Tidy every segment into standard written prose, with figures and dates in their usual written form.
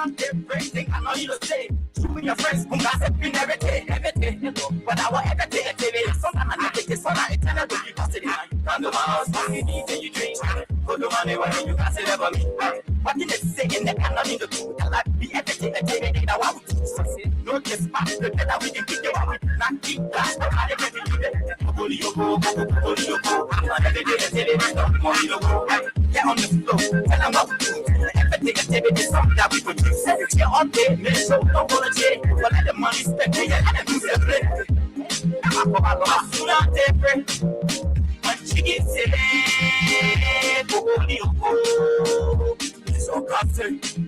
man different. I know you don't say. You and your friends, who got everything, everything. But I want everything. Sometimes I take it, so I tell you you pass it. Come to my house, you eat and you drink. Go to money when you pass it over me. What did they say in the cannot in the two? I like be everything that I want to do. No, just pass the that we can get you out. Not keep that, but I didn't do that. I'm every day, I tell you, don't want you to go. Get on the floor, tell them what we do. Everything I tell you is something that we produce. Get on there, make sure don't go to jail. But let the money spend it, let them lose their breath. I'm not different. When she gets it, it's all constant.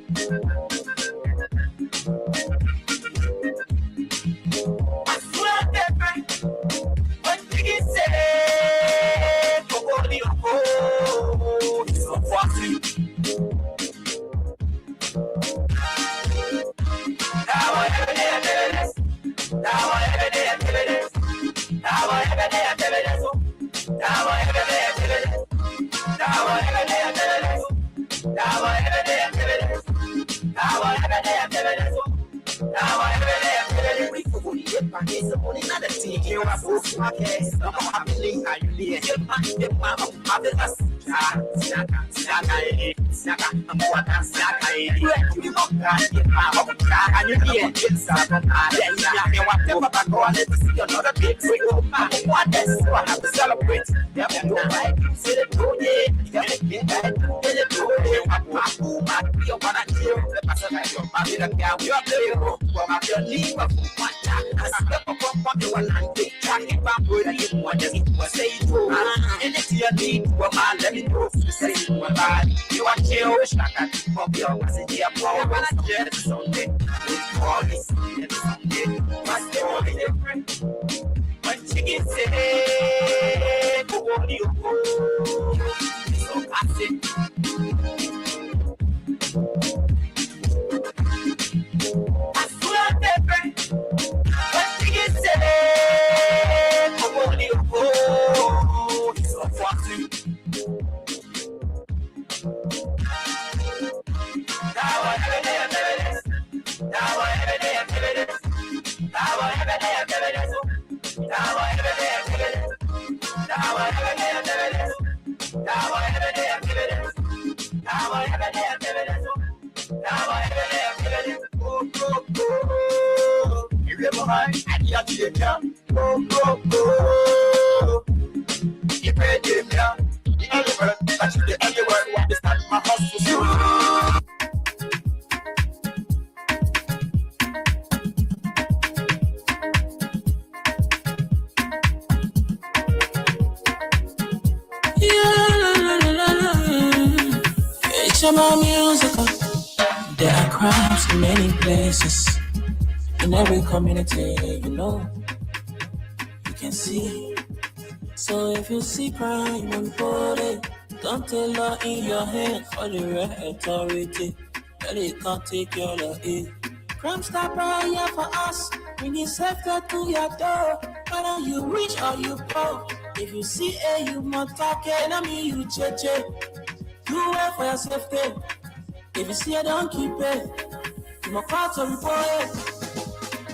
There are crimes in many places, in every community, you can see. So if you see crime unfolding, don't take law in your hands for the right authority. That it can't take your law in. Crime Stopper here for us, bringing safety to your door. Whether you rich or you poor, if you see a you must talk enemy, you cheche. Do it for your safety. If you see it, don't keep it. You must call to report it.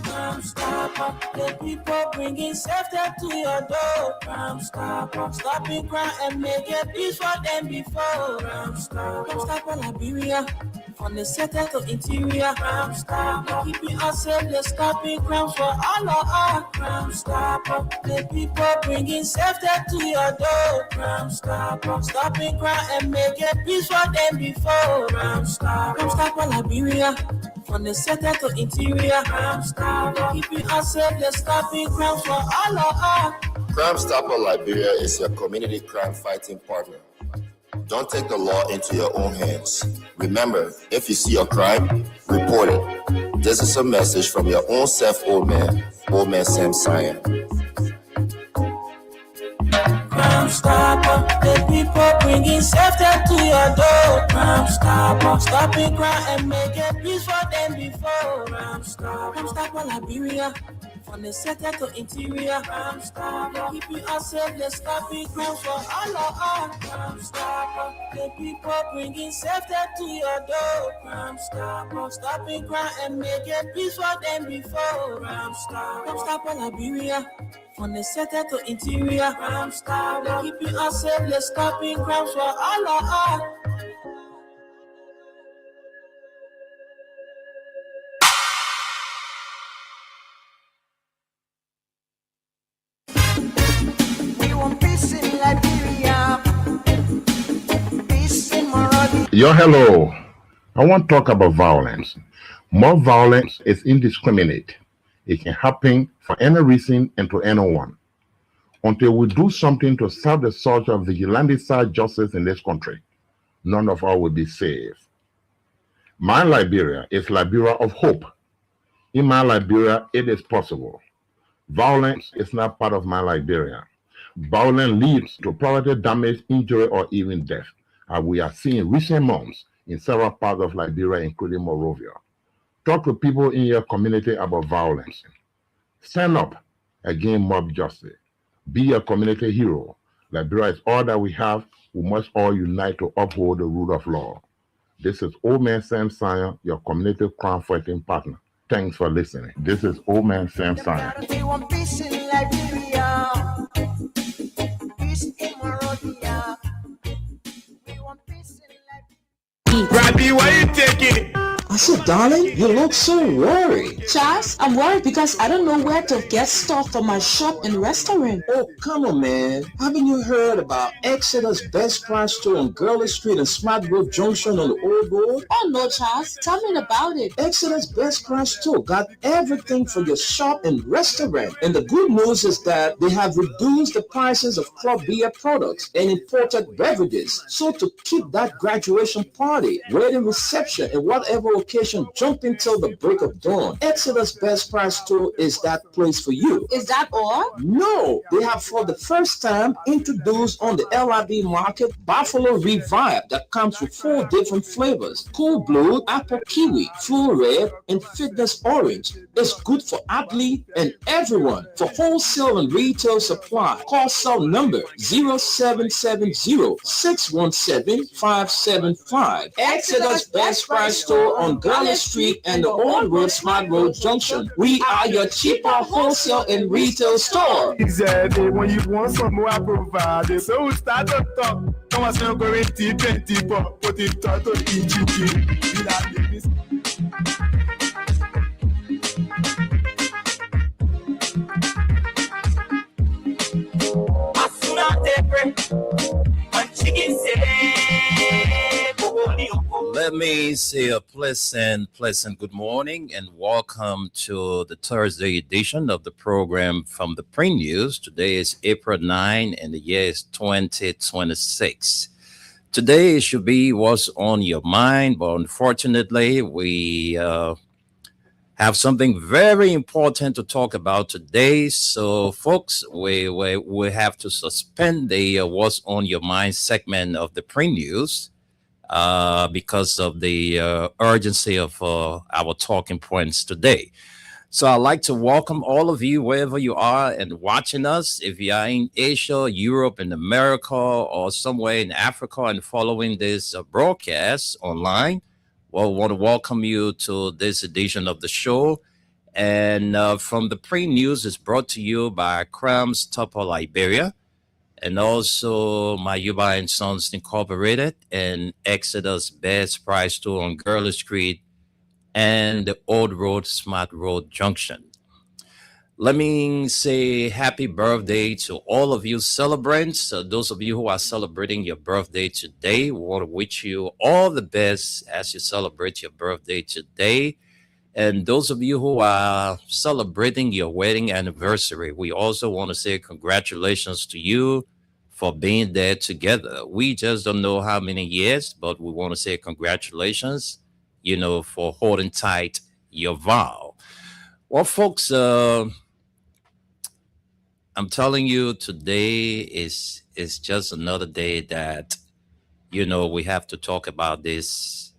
Crime Stopper, the people bringing safety to your door. Crime Stopper, stopping crime and make it peace for them before. Crime Stopper, Liberia, from the center to interior. Crime Stopper, keeping us safe, they're stopping crime for all of us. Crime Stopper, the people bringing safety to your door. Crime Stopper, stopping crime and make it peace for them before. Crime Stopper, Liberia, from the center to interior. Crime Stopper, keeping us safe, they're stopping crime for all of us. Crime Stopper Liberia is your community crime fighting partner. Don't take the law into your own hands. Remember, if you see a crime, report it. This is a message from your own self, Old Man Sam Cyan. Crime Stopper, the people bringing safety to your door. Crime Stopper, stopping crime and making peace for them before. Crime Stopper, Liberia, From the center to interior, Crime Stopper. Keeping us safe, let's stop it, crime for all of us. Crime Stopper. The people bringing safety to your door. Crime Stopper. Stopping crime and making peace for them before. Crime Stopper. Crime Stopper Liberia. From the center to interior, Crime Stopper. Keeping us safe, let's stop it, crime for all of us. Yo, hello. I want to talk about violence. More violence is indiscriminate. It can happen for any reason and to anyone. Until we do something to stop the surge of vigilante-style justice in this country, none of us will be safe. My Liberia is Liberia of hope. In my Liberia, it is possible. Violence is not part of my Liberia. Violence leads to property damage, injury, or even death, as we are seeing in recent months in several parts of Liberia, including Monrovia. Talk to people in your community about violence. Stand up against mob justice. Be a community hero. Liberia is all that we have. We must all unite to uphold the rule of law. This is Old Man Sam Sion, your community crime fighting partner. Thanks for listening. This is Old Man Sam Sion. Robbie, why you taking it? I said, darling, you look so worried. Charles, I'm worried because I don't know where to get stuff for my shop and restaurant. Oh, come on, man. Haven't you heard about Exeter's Best Price Store on Gurley Street and Smart Grove Junction on the Old Road? Oh, no, Charles. Tell me about it. Exeter's Best Price Store got everything for your shop and restaurant. And the good news is that they have reduced the prices of club beer products and imported beverages. So to keep that graduation party, wedding reception, and whatever occasion jumping till the break of dawn, Exeter's Best Price Store is that place for you. Is that all? No, they have for the first time introduced on the LIB market Buffalo Revive that comes with 4 different flavors: Cool Blue, Apple Kiwi, Full Red, and Fitness Orange. It's good for athlete and everyone. For wholesale and retail supply, call cell number 0770-617-575. Exeter's Best Price Store on Gurley Street and the Old Road Smart Road Junction. We are your cheaper wholesale and retail store. Exactly. When you want some more, I provide it. So we start to talk. Come on, so go 20, put it to Let me say a pleasant good morning and welcome to the Thursday edition of the program from the Print News. Today is April 9 and the year is 2026. Today should be what's on your mind, but unfortunately we have something very important to talk about today. So folks, we have to suspend the what's on your mind segment of the Print News because of the urgency of our talking points today. So I'd like to welcome all of you wherever you are and watching us. If you are in Asia, Europe, and America, or somewhere in Africa and following this broadcast online, well, we want to welcome you to this edition of the show. And from the Pre-News is brought to you by Crime Stopper Liberia, and also my Yuba and Sons Incorporated and Exeter's Best Price Store on Gurley Street and the Old Road Smart Road Junction. Let me say happy birthday to all of you celebrants. Those of you who are celebrating your birthday today, we want to wish you all the best as you celebrate your birthday today. And those of you who are celebrating your wedding anniversary, we also want to say congratulations to you for being there together. We just don't know how many years, but we want to say congratulations, for holding tight your vow. Well, folks, I'm telling you, today is just another day that, we have to talk about this,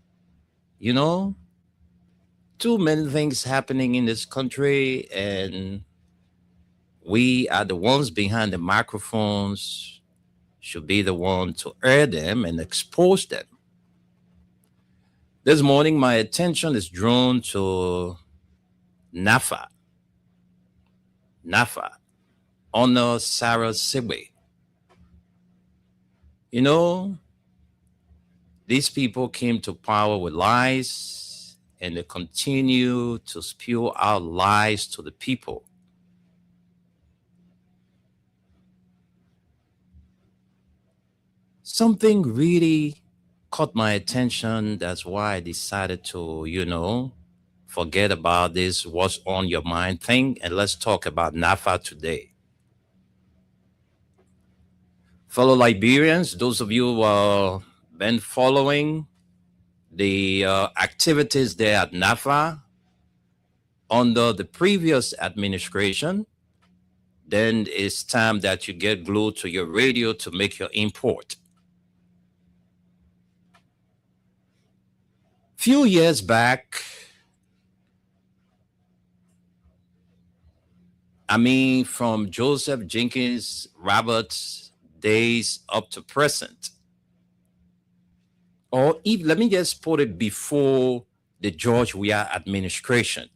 too many things happening in this country, and We are the ones behind the microphones, should be the one to air them and expose them. This morning, my attention is drawn to NAFA. NAFA, Honor Sarah Sigbe. You know, these people came to power with lies, and they continue to spew out lies to the people. Something really caught my attention. That's why I decided to, forget about this what's on your mind thing, and let's talk about NAFA today. Fellow Liberians, those of you who have been following the activities there at NAFA under the previous administration, then it's time that you get glued to your radio to make your import. Few years back, from Joseph Jenkins Roberts' days up to present, or if, let me just put it before the George Weah administration,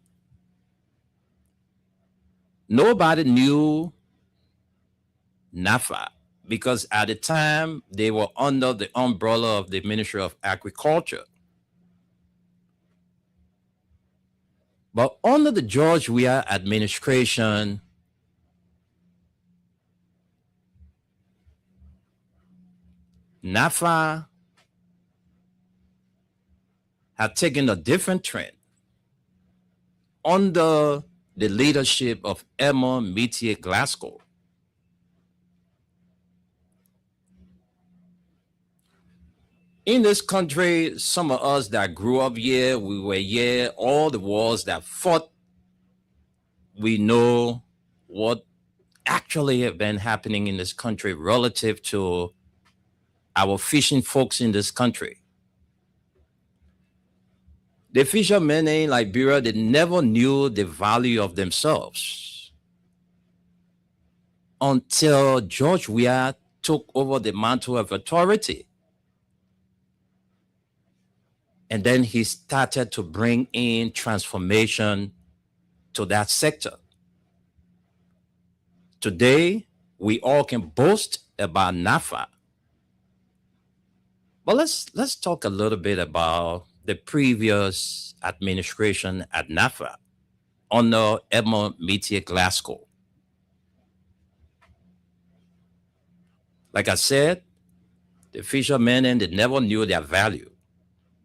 nobody knew NAFA because at the time they were under the umbrella of the Ministry of Agriculture. But under the George Weah administration, NAFA had taken a different trend under the leadership of Emma Metier Glasgow. In this country, some of us that grew up here, we were here, all the wars that fought, we know what actually have been happening in this country relative to our fishing folks in this country. The fishermen in Liberia, they never knew the value of themselves until George Weah took over the mantle of authority. And then he started to bring in transformation to that sector. Today, we all can boast about NAFA. But let's talk a little bit about the previous administration at NAFA under Emma Metier Glasgow. Like I said, the fishermen, and they never knew their value.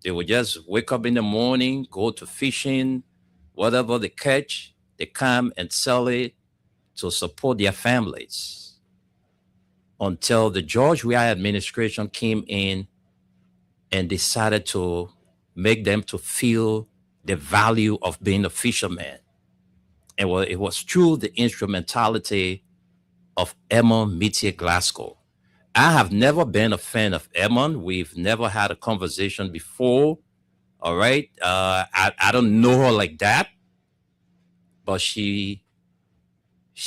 They would just wake up in the morning, go to fishing, whatever they catch, they come and sell it to support their families. Until the George Weah administration came in and decided to make them to feel the value of being a fisherman. And it was through the instrumentality of Emma Metier Glasgow. I have never been a fan of Emma. We've never had a conversation before. All right. I don't know her like that, but she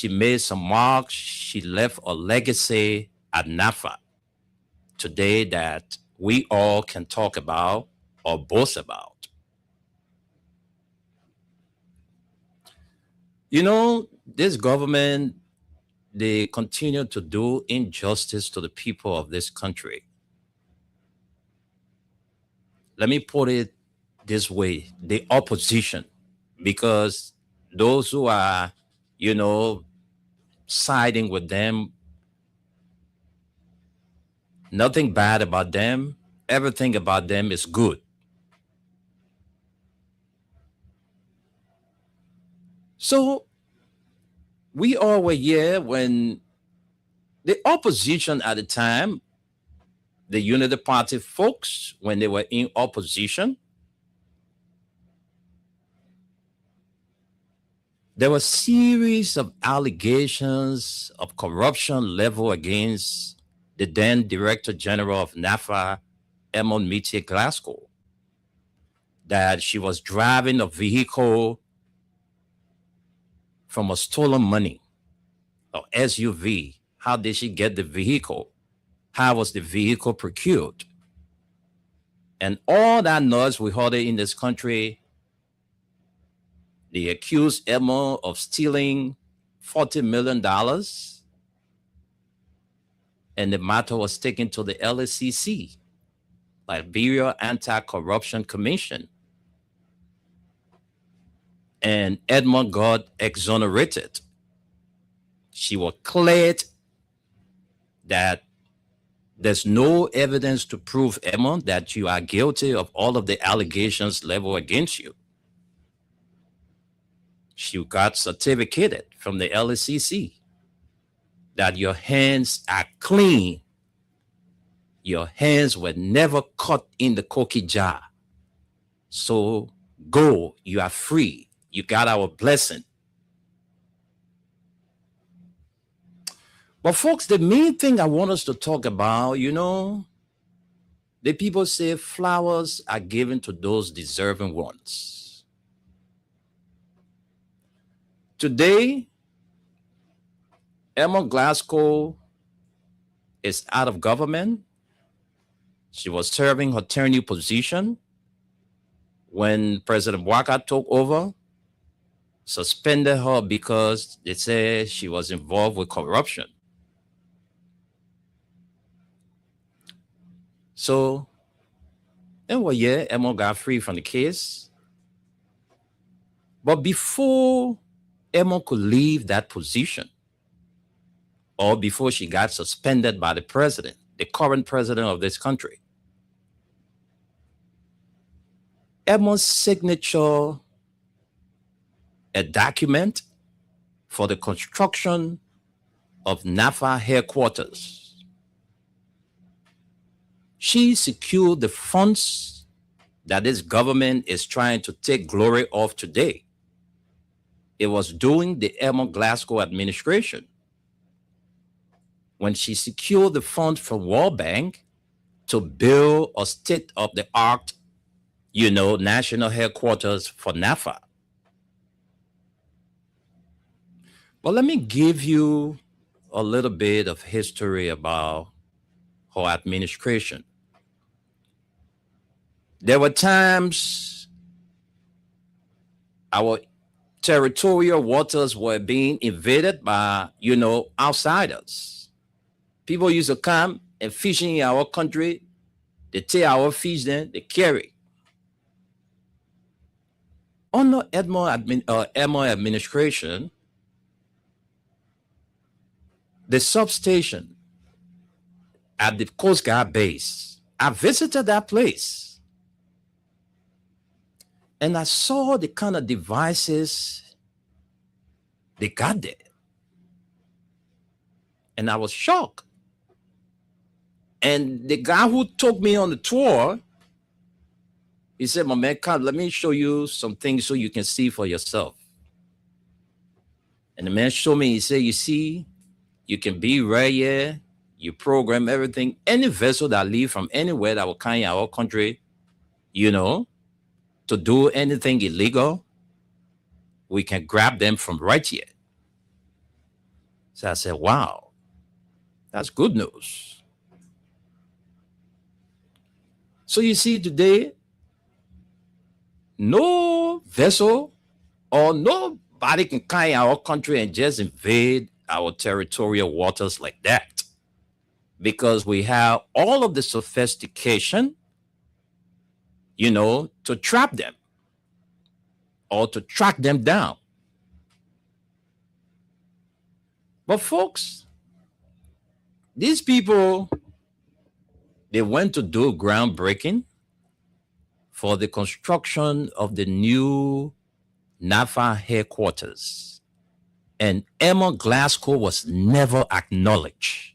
made some marks. She left a legacy at NAFA today that we all can talk about or boast about. You know, this government, they continue to do injustice to the people of this country. Let me put it this way, the opposition, because those who are, siding with them, nothing bad about them, everything about them is good. So we all were here when the opposition at the time, the Unity Party folks, when they were in opposition, there were a series of allegations of corruption leveled against the then Director General of NAFA, Emma Metier Glasgow, that she was driving a vehicle from a stolen money. or SUV. How did she get the vehicle? How was the vehicle procured? And all that noise we heard in this country, they accused Emma of stealing $40 million. And the matter was taken to the LACC, Liberia Anti-Corruption Commission. And Edmond got exonerated. She was cleared that there's no evidence to prove, Edmond, that you are guilty of all of the allegations leveled against you. She got certificated from the LACC that your hands are clean. Your hands were never caught in the cookie jar. So go, you are free. You got our blessing. But folks, the main thing I want us to talk about, the people say flowers are given to those deserving ones. Today, Emma Glasgow is out of government. She was serving her tenure position when President Walker took over, suspended her because they said she was involved with corruption. So, Emma got free from the case. But before Emma could leave that position, or before she got suspended by the president, the current president of this country, Emma's signature a document for the construction of NAFA headquarters. She secured the funds that this government is trying to take glory of today. It was during the Emma Glasgow administration when she secured the funds from World Bank to build a state-of-the-art, national headquarters for NAFA. Well, let me give you a little bit of history about her administration. There were times our territorial waters were being invaded by, outsiders. People used to come and fish in our country. They take our fish, then they carry. Under Emma administration, the substation at the Coast Guard base, I visited that place. And I saw the kind of devices they got there. And I was shocked. And the guy who took me on the tour, he said, "My man, come, let me show you some things so you can see for yourself." And the man showed me, he said, "You see, you can be right here. You program everything. Any vessel that leave from anywhere that will come in our country, to do anything illegal, we can grab them from right here." So I said, wow, that's good news. So you see today, no vessel or nobody can come in our country and just invade our territorial waters like that, because we have all of the sophistication, to trap them or to track them down. But folks, these people, they went to do groundbreaking for the construction of the new NAFA headquarters. And Emma Glasgow was never acknowledged.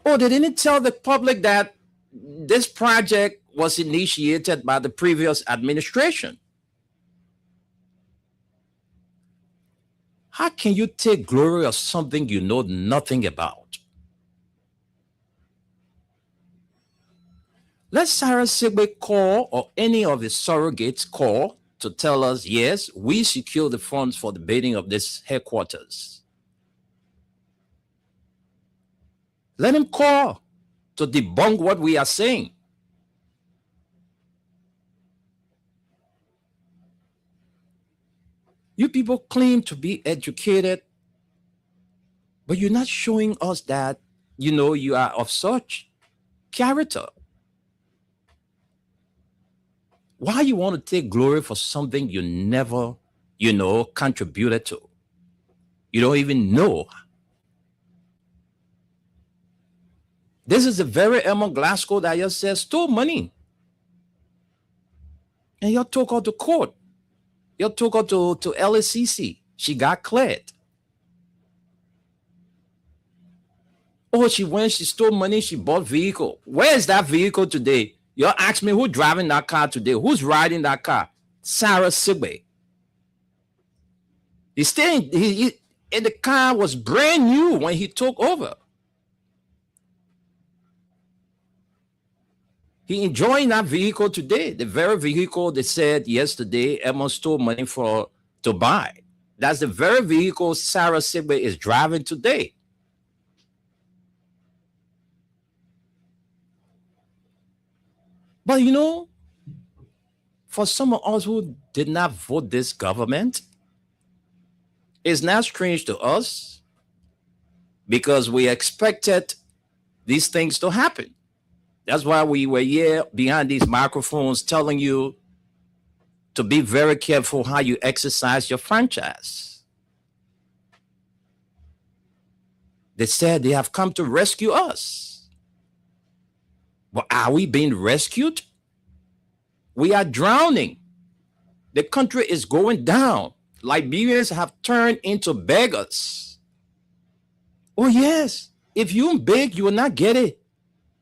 Oh, they didn't tell the public that this project was initiated by the previous administration. How can you take glory of something you know nothing about? Let Sarah Sigbe call, or any of his surrogates call, to tell us, yes, we secure the funds for the building of this headquarters. Let him call to debunk what we are saying. You people claim to be educated, but you're not showing us that, you are of such character. Why you want to take glory for something you never, contributed to? You don't even know. This is the very Emma Glasgow that just said stole money. And you took her to court. You took her to LACC. She got cleared. Oh, she stole money, she bought vehicle. Where is that vehicle today? You ask me who's driving that car today? Who's riding that car? Sarah Sigbe. He's staying, and the car was brand new when he took over. He enjoying that vehicle today. The very vehicle they said yesterday Emma stole money to buy. That's the very vehicle Sarah Sigbe is driving today. But for some of us who did not vote this government, it's not strange to us because we expected these things to happen. That's why we were here behind these microphones telling you to be very careful how you exercise your franchise. They said they have come to rescue us. But are we being rescued? We are drowning. The country is going down. Liberians have turned into beggars. Oh, yes. If you beg, you will not get it.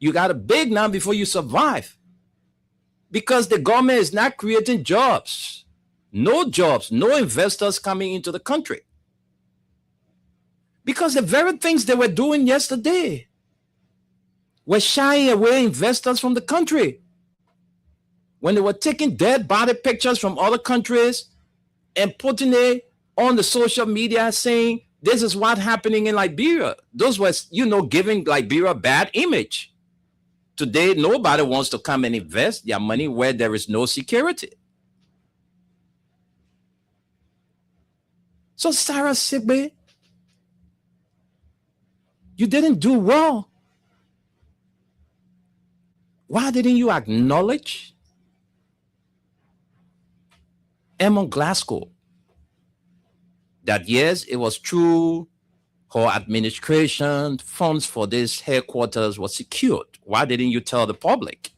You got to beg now before you survive. Because the government is not creating jobs. No investors coming into the country. Because the very things they were doing yesterday were shying away investors from the country. When they were taking dead body pictures from other countries and putting it on the social media saying, this is what's happening in Liberia. Those were, giving Liberia a bad image. Today, nobody wants to come and invest their money where there is no security. So Sarah Sigbe, you didn't do well. Why didn't you acknowledge Emma Glasgow that yes, it was true, her administration funds for this headquarters was secured? Why didn't you tell the public?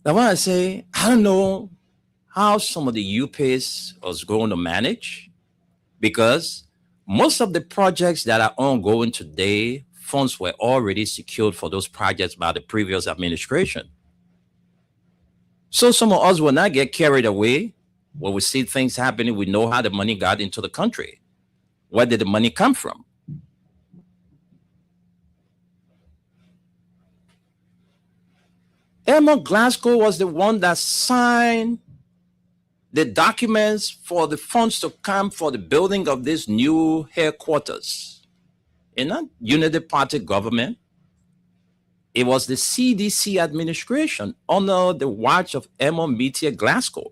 Now, when I say, I don't know how some of the UPAs was going to manage, because most of the projects that are ongoing today, funds were already secured for those projects by the previous administration. So some of us will not get carried away when we see things happening. We know how the money got into the country. Where did the money come from? Emma Glasgow was the one that signed the documents for the funds to come for the building of this new headquarters. In a unity party government, it was the CDC administration under the watch of Emma Meteor Glasgow.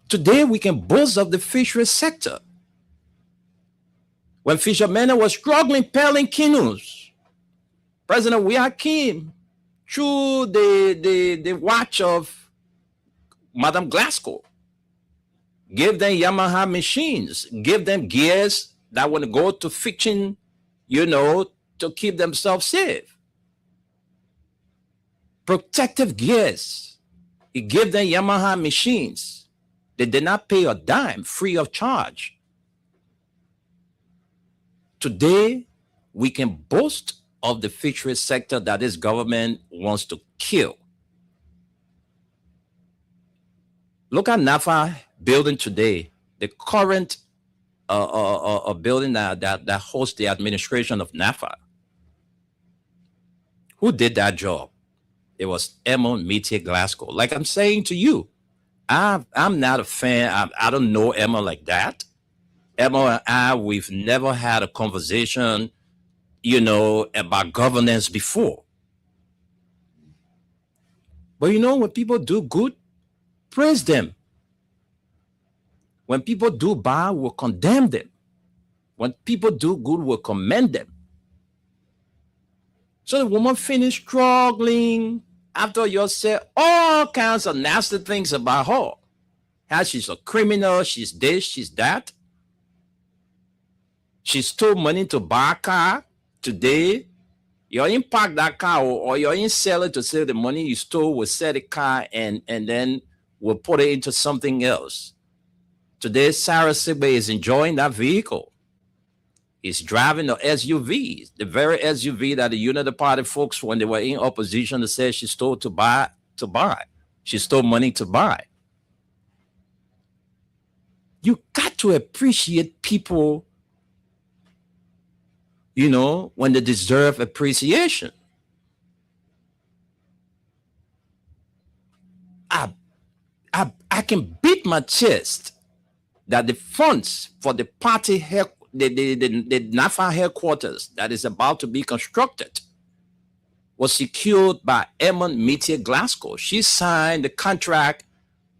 Today, we can boast of the fisheries sector. When fishermen were struggling, pelling canoes, President Wiakim, through the watch of Madam Glasgow, give them Yamaha machines, give them gears that want to go to fishing, to keep themselves safe. Protective gears. He gave them Yamaha machines. They did not pay a dime, free of charge. Today, we can boast of the fisheries sector that this government wants to kill. Look at NAFA building today, the current building that hosts the administration of NAFA. Who did that job? It was Emma Meteor Glasgow. Like I'm saying to you, I'm not a fan. I don't know Emma like that. Emma and I, we've never had a conversation, about governance before. But when people do good, praise them. When people do bad, we'll condemn them. When people do good, we'll commend them. So the woman finished struggling after you said all kinds of nasty things about her. How she's a criminal, she's this, she's that. She stole money to buy a car. Today, you ain't park that car or you ain't sell it to sell the money you stole, will sell the car and then we'll put it into something else. Today, Sarah Sigbe is enjoying that vehicle. He's driving the SUV, the very SUV that the Unity Party folks, when they were in opposition, they said she stole to buy. She stole money to buy. You got to appreciate people, when they deserve appreciation. I can beat my chest that the funds for the party the NAFA headquarters that is about to be constructed was secured by Emma Meteor Glasgow. She signed the contract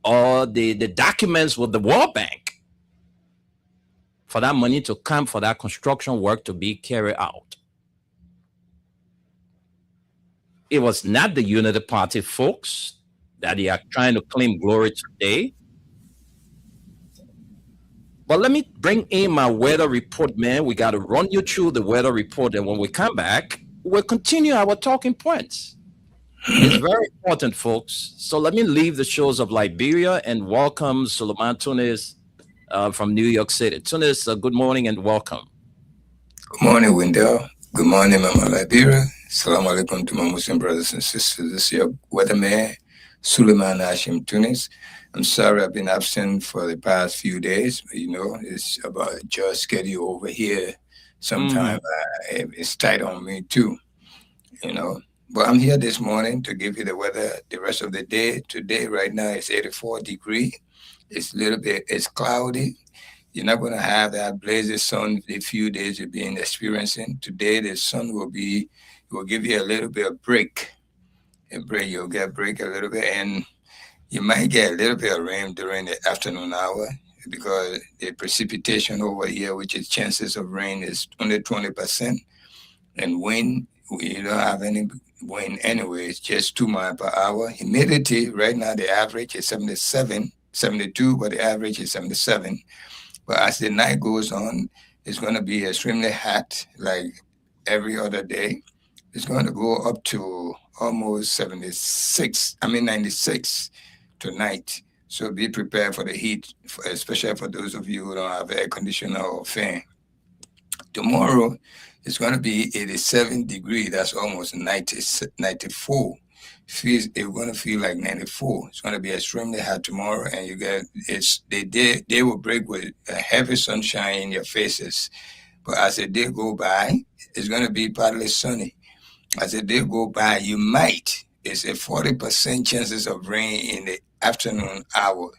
or the documents with the World Bank for that money to come for that construction work to be carried out. It was not the Unity Party folks that they are trying to claim glory today. But let me bring in my weather report, man. We got to run you through the weather report. And when we come back, we'll continue our talking points. It's very important, folks. So let me leave the shores of Liberia and welcome Suleiman Tunis from New York City. Tunis, good morning and welcome. Good morning, Wendell. Good morning, Mama Liberia. Assalamu alaikum to my Muslim brothers and sisters. This is your weatherman, Suleiman Hashim Tunis. I'm sorry I've been absent for the past few days. But, it's about a job schedule over here. Sometimes it's tight on me too, But I'm here this morning to give you the weather the rest of the day. Today, right now, it's 84 degrees. It's cloudy. You're not going to have that blazing sun the few days you've been experiencing. Today, the sun will give you a little bit of break. You'll get a break a little bit, and you might get a little bit of rain during the afternoon hour because the precipitation over here, which is chances of rain, is only 20%. And wind, you don't have any wind anyway. It's just 2 miles per hour. Humidity, right now, the average is 72, but the average is 77. But as the night goes on, it's going to be extremely hot, like every other day. It's going to go up to almost 96 tonight. So be prepared for the heat, especially for those of you who don't have air conditioner or fan. Tomorrow, it's going to be 87 degrees. That's almost 94. It's going to feel like 94. It's going to be extremely hot tomorrow, and they will break with a heavy sunshine in your faces. But as the day go by, it's going to be partly sunny. As the day go by, it's a 40% chances of rain in the afternoon hour.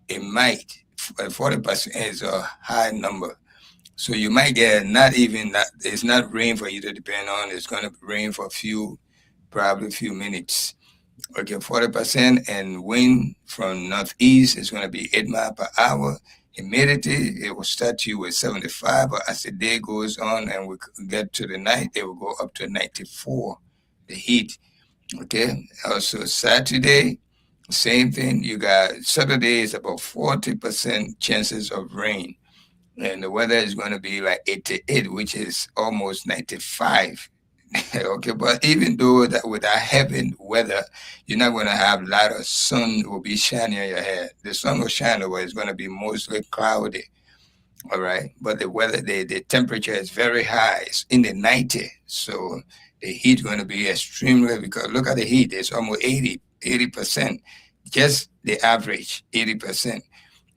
It might. 40% is a high number. So you might get it's not rain for you to depend on. It's going to rain for probably a few minutes. Okay, 40%, and wind from northeast is going to be 8 miles per hour. Humidity, it will start you with 75, but as the day goes on and we get to the night, it will go up to 94, the heat. Okay, also Saturday, same thing. You got Saturday is about 40% chances of rain. And the weather is going to be like 88, which is almost 95. Okay, but even though that with that heavy weather, you're not going to have a lot of sun will be shining on your head. The sun will shine over. It's going to be mostly cloudy. All right, but the weather, the temperature is very high. It's in the 90s, so the heat is going to be extremely, because look at the heat. It's almost 80%, just the average 80%.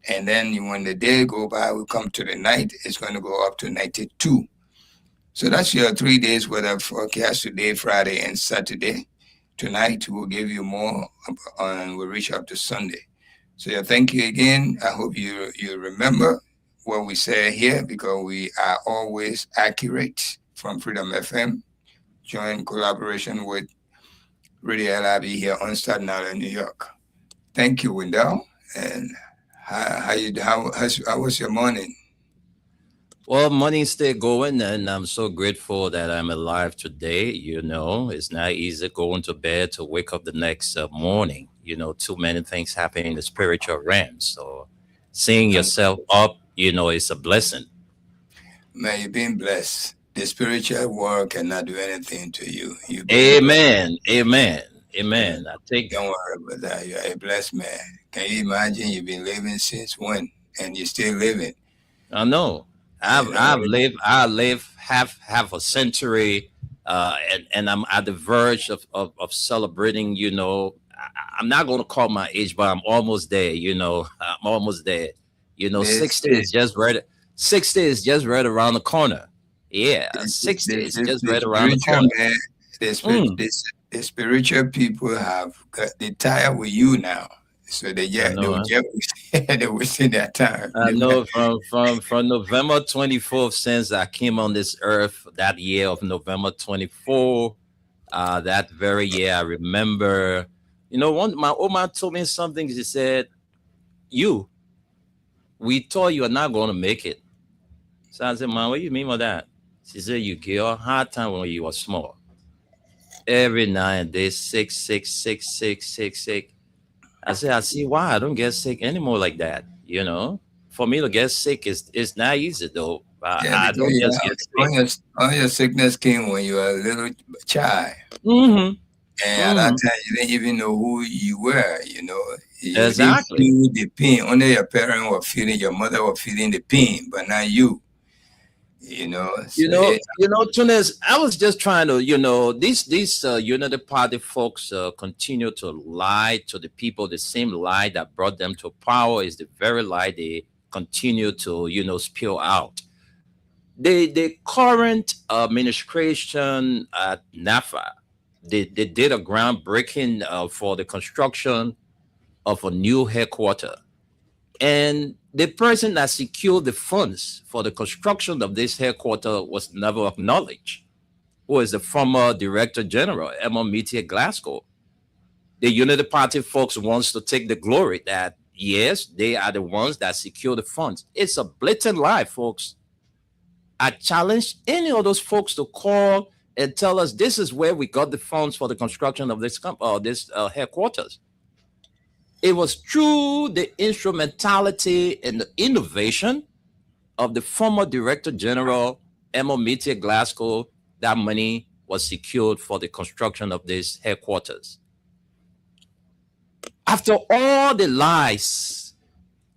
And then when the day go by, we come to the night, it's going to go up to 92. So that's your 3 days weather forecast today, Friday, and Saturday. Tonight we'll give you more, and we'll reach up to Sunday. So yeah, thank you again. I hope you remember what we say here, because we are always accurate from Freedom FM, joint collaboration with Radio LIB here on Staten Island, New York. Thank you, Wendell. And how was your morning? Well, morning stay going, and I'm so grateful that I'm alive today. You know, it's not easy going to bed to wake up the next morning. You know, too many things happen in the spiritual realm. So seeing yourself up, you know, is a blessing. Man, you've been blessed. The spiritual world cannot do anything to you. Amen. Amen. Amen. I think. Don't worry about that. You're a blessed man. Can you imagine you've been living since when, and you're still living? I know. I live half a century, and I'm at the verge of celebrating. You know, I'm not going to call my age, but I'm almost there. You know, I'm almost there. You know, 60 is just right. 60 is just right around the corner. Yeah, 60 is just right around the corner. Man, the spiritual people have they tired with you now. So they wasting their time. I know from November 24th, since I came on this earth, that year of November 24, that very year, I remember, you know, my Oma told me something. She said, we thought you are not going to make it. So I said, man, what do you mean by that? She said, you gave a hard time when you were small. Every night, they sick. I said, I see why I don't get sick anymore like that. You know, for me to get sick is not easy though. I don't just get sick. All your sickness came when you were a little child. Mm-hmm. And at that time, you didn't even know who you were, you know. You exactly. didn't feel the pain. Only your parents were feeling, your mother was feeling the pain, but not you. You know, Tunes, I was just trying to, you know, these Unity Party folks continue to lie to the people. The same lie that brought them to power is the very lie they continue to, you know, spill out. The current administration at NAFA, they did a groundbreaking for the construction of a new headquarters. And the person that secured the funds for the construction of this headquarters was never acknowledged, who is the former Director General, Emma Metia Glasgow. The Unity Party folks wants to take the glory that, yes, they are the ones that secure the funds. It's a blatant lie, folks. I challenge any of those folks to call and tell us this is where we got the funds for the construction of this headquarters. It was through the instrumentality and the innovation of the former Director General, Emma Metia Glasgow, that money was secured for the construction of this headquarters. After all the lies,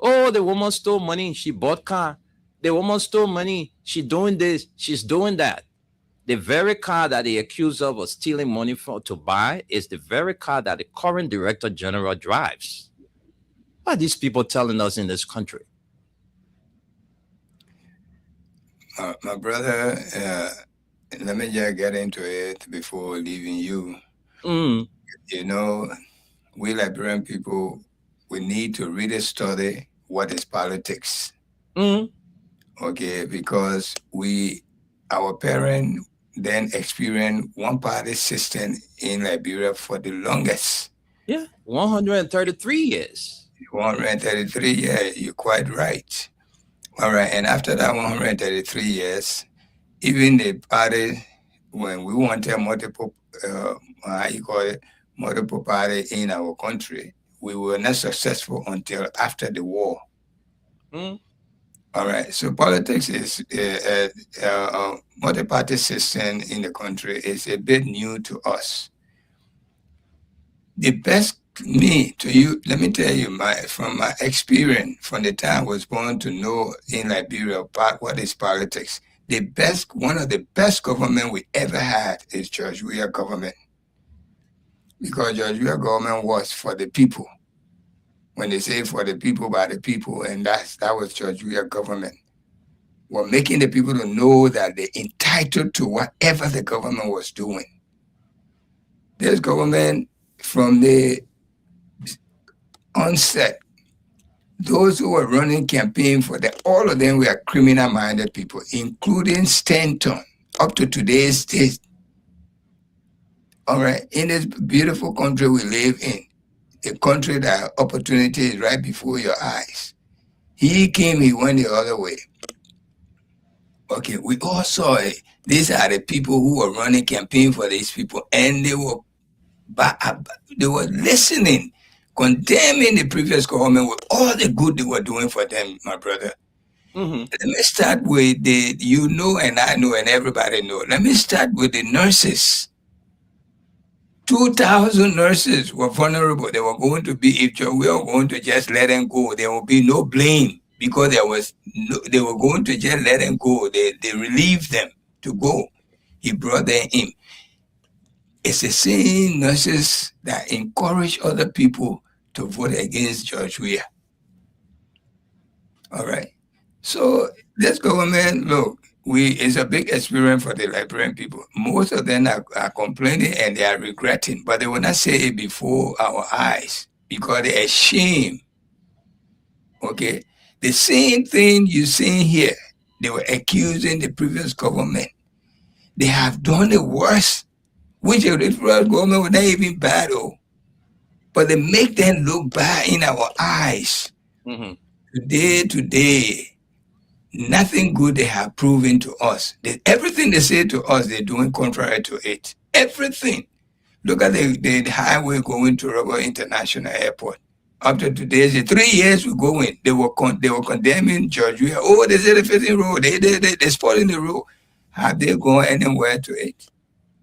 oh, the woman stole money, she bought car. The woman stole money, she doing this, she's doing that. The very car that they accuse of stealing money to buy is the very car that the current Director General drives. What are these people telling us in this country? My brother, let me just get into it before leaving you. You know, we Liberian people, we need to really study what is politics. Okay, because our parents then experienced one-party system in Liberia for the longest. Yeah, 133 years. 133 years, you're quite right. All right, and after that 133 years, even the party, when we wanted multiple, multiple party in our country, we were not successful until after the war. All right, so politics is multi-party system in the country is a bit new to us. The best let me tell you from my experience from the time I was born to know in Liberia what is politics. One of the best government we ever had is George Weah government, because George Weah government was for the people. When they say for the people, by the people, and that was George Weah government. were making the people to know that they're entitled to whatever the government was doing. This government, from the onset, those who were running campaign for that, all of them were criminal-minded people, including Stanton, up to today's date. All right, in this beautiful country we live in, a country that opportunity is right before your eyes. He came, he went the other way. Okay, we all saw it. These are the people who were running campaign for these people, and they were listening, condemning the previous government with all the good they were doing for them, my brother. Let me start with and I know, and everybody know. Let me start with the nurses. 2,000 nurses were vulnerable. They were going to be, if we were going to just let them go, there will be no blame because they were going to just let them go. They relieved them to go. He brought them in. It's the same nurses that encourage other people to vote against George Weah. All right. So this government, look, it's a big experience for the Liberian people. Most of them are complaining and they are regretting, but they will not say it before our eyes because they're ashamed. Okay? The same thing you see here, they were accusing the previous government. They have done the worst, which the previous government was not even bad, but they make them look bad in our eyes. Today, nothing good they have proven to us. Everything they say to us, they're doing contrary to it. Everything. Look at the highway going to Robert International Airport. Up to today, 3 years we going. They were condemning George Weah. Oh, they said the 15 road. They spoiling the road. Have they gone anywhere to it?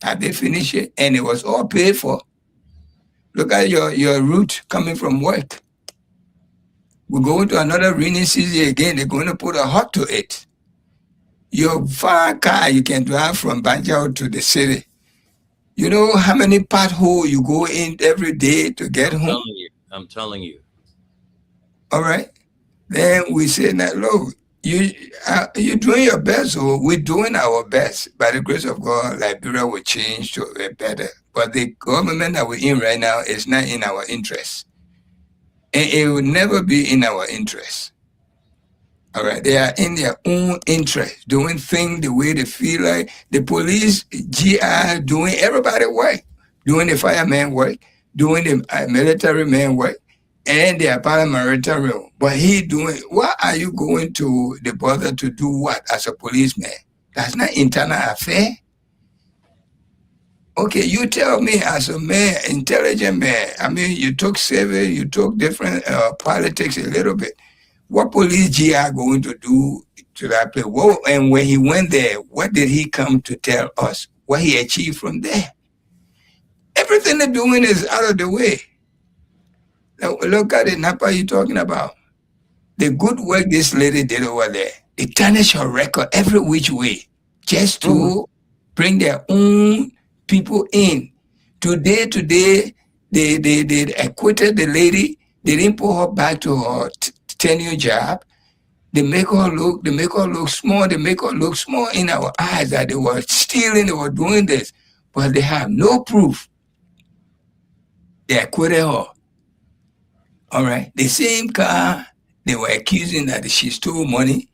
Have they finished it? And it was all paid for. Look at your route coming from work. We're going to another rainy season again. They're going to put a hut to it. Your far car you can drive from Banjao to the city. You know how many potholes you go in every day to get home? I'm telling you. All right. Then we say that, look, you're doing your best, so we're doing our best. By the grace of God, Liberia will change to a better. But the government that we're in right now is not in our interest. And it will never be in our interest. All right. They are in their own interest, doing things the way they feel like. The police, GI, doing everybody work, doing the fireman work, doing the military man work, and the paramilitary. But why are you going to the border to do what as a policeman? That's not internal affair. Okay, you tell me as a man, intelligent man, I mean, you took civil, you took different politics a little bit. What police GI going to do to that place? Well, and when he went there, what did he come to tell us? What he achieved from there? Everything they're doing is out of the way. Now, look at it, Napa you're talking about. The good work this lady did over there. They tarnish her record every which way just to bring their own people in. Today, they acquitted the lady. They didn't put her back to her tenure job. They make her look small. They make her look small in our eyes that they were stealing, they were doing this. But they have no proof. They acquitted her. All right. The same car they were accusing that she stole money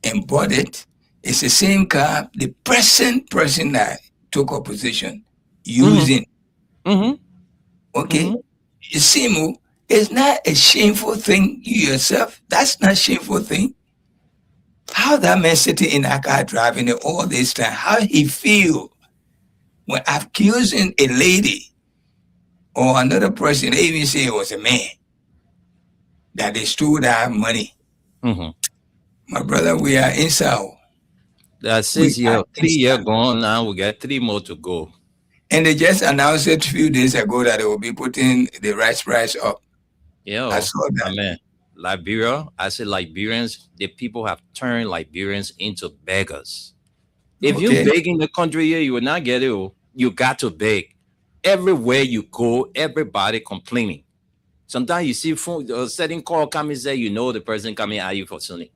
and bought it. It's the same car the present person that took her position using. Okay. You see, Mo, it's not a shameful thing you yourself. That's not a shameful thing. How that man sitting in that car driving it all this time, how he feel when accusing a lady or another person, they even say it was a man, that they stole that money. My brother, we are in South. That's 6 years, 3 years gone now. We got 3 more to go. And they just announced it a few days ago that they will be putting the rice price up. Yeah, I saw that. Man. Liberia, I say Liberians, the people have turned Liberians into beggars. If you beg in the country here, you will not get it. You got to beg. Everywhere you go, everybody complaining. Sometimes you see a certain call come and say, you know the person coming at you for something.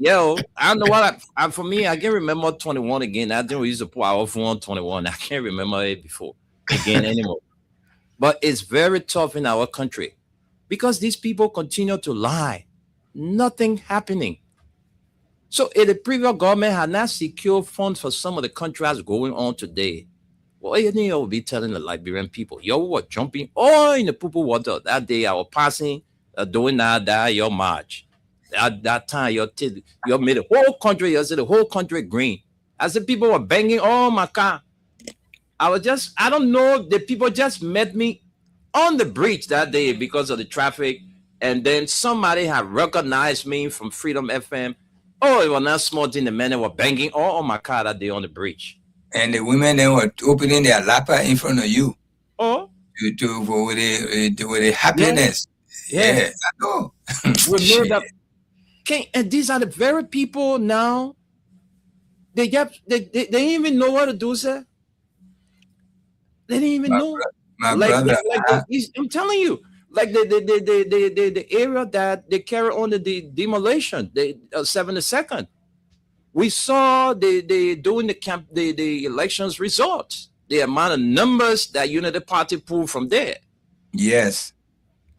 Yo, I don't know what for me, I can't remember 21 again. I think we used to put our phone 21. I can't remember it before again anymore. But it's very tough in our country because these people continue to lie. Nothing happening. So if the previous government had not secured funds for some of the contracts going on today, well, you know, will be telling the Liberian people, yo, we were jumping all in the poo water. That day I was passing, doing that your march. At that time, you made the whole country, you said the whole country green. As the people were banging, oh my car. I don't know, the people just met me on the bridge that day because of the traffic. And then somebody had recognized me from Freedom FM. Oh, it was not small thing. The men were banging all on my car that day on the bridge. And the women then were opening their lapper in front of you. Oh, with the happiness. Yeah. I know. And these are the very people now. They didn't even know what to do, sir. They didn't even know. My brother, I'm telling you, like the area that they carry on the demolition, the 72nd. We saw they doing the elections results, the amount of numbers that Unity Party pulled from there. Yes.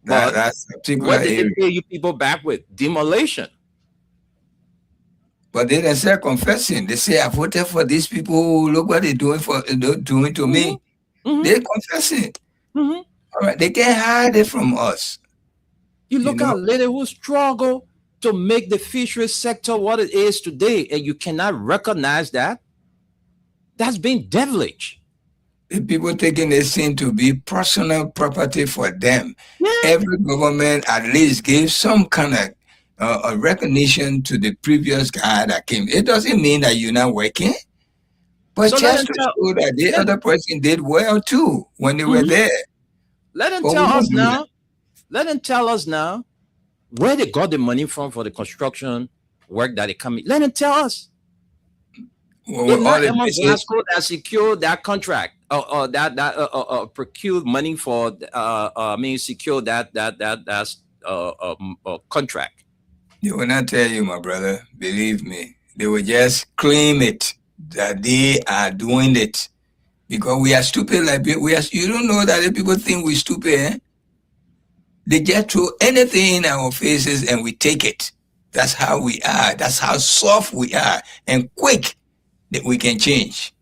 That's what did they pay you people back with? Demolition. But they didn't say confessing. They say, I voted for these people. Look what they're doing to me. Mm-hmm. They're confessing. Mm-hmm. All right. They can't hide it from us. You look at a lady who struggled to make the fishery sector what it is today, and you cannot recognize that. That's being devilish. The people taking this thing to be personal property for them. Yeah. Every government at least gave some kind of a recognition to the previous guy that came. It doesn't mean that you're not working, but so just to show that the other person did well too when they were there. Let them tell us now. Let them tell us now where they got the money from for the construction work that they come in. Let them tell us. Well, that secured that contract or that procured money for secure that contract. They will not tell you, my brother. Believe me, they will just claim it that they are doing it because we are stupid. Like you don't know that if people think we're stupid. Eh? They just throw anything in our faces and we take it. That's how we are. That's how soft we are and quick that we can change.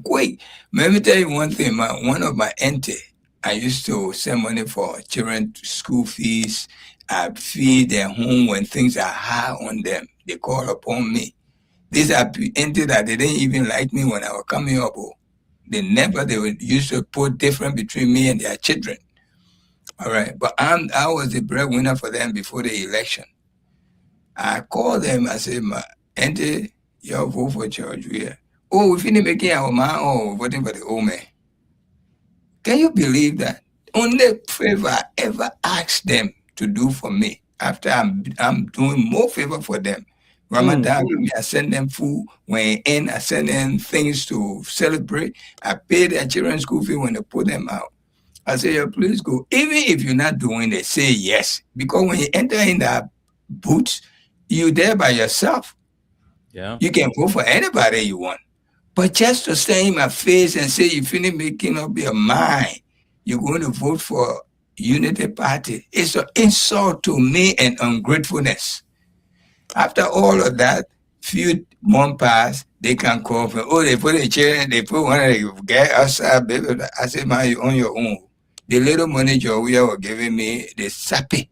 Quick. Let me tell you one thing. One of my auntie, I used to send money for children school fees. I feed their home when things are high on them. They call upon me. These are auntie that they didn't even like me when I was coming up. They used to put difference between me and their children. All right. But I was the breadwinner for them before the election. I called them. I said, my auntie, you vote for George Weah. Oh, we finished making our mind voting for the old man. Can you believe that? Only favor I ever asked them to do for me after I'm doing more favor for them. Ramadan, I send them food. When I send them things to celebrate. I pay their children's school fee when they put them out. I say, yeah, please go. Even if you're not doing it, say yes. Because when you enter in that booth, you're there by yourself. Yeah. You can vote for anybody you want. But just to stay in my face and say you finish making up your mind, you're going to vote for Unity Party. It's an insult to me and ungratefulness. After all of that, few months pass, they can call for, they put a chair and they put one of the guys outside, baby. I said, man, you're on your own. The little money Joe were giving me, they sappy.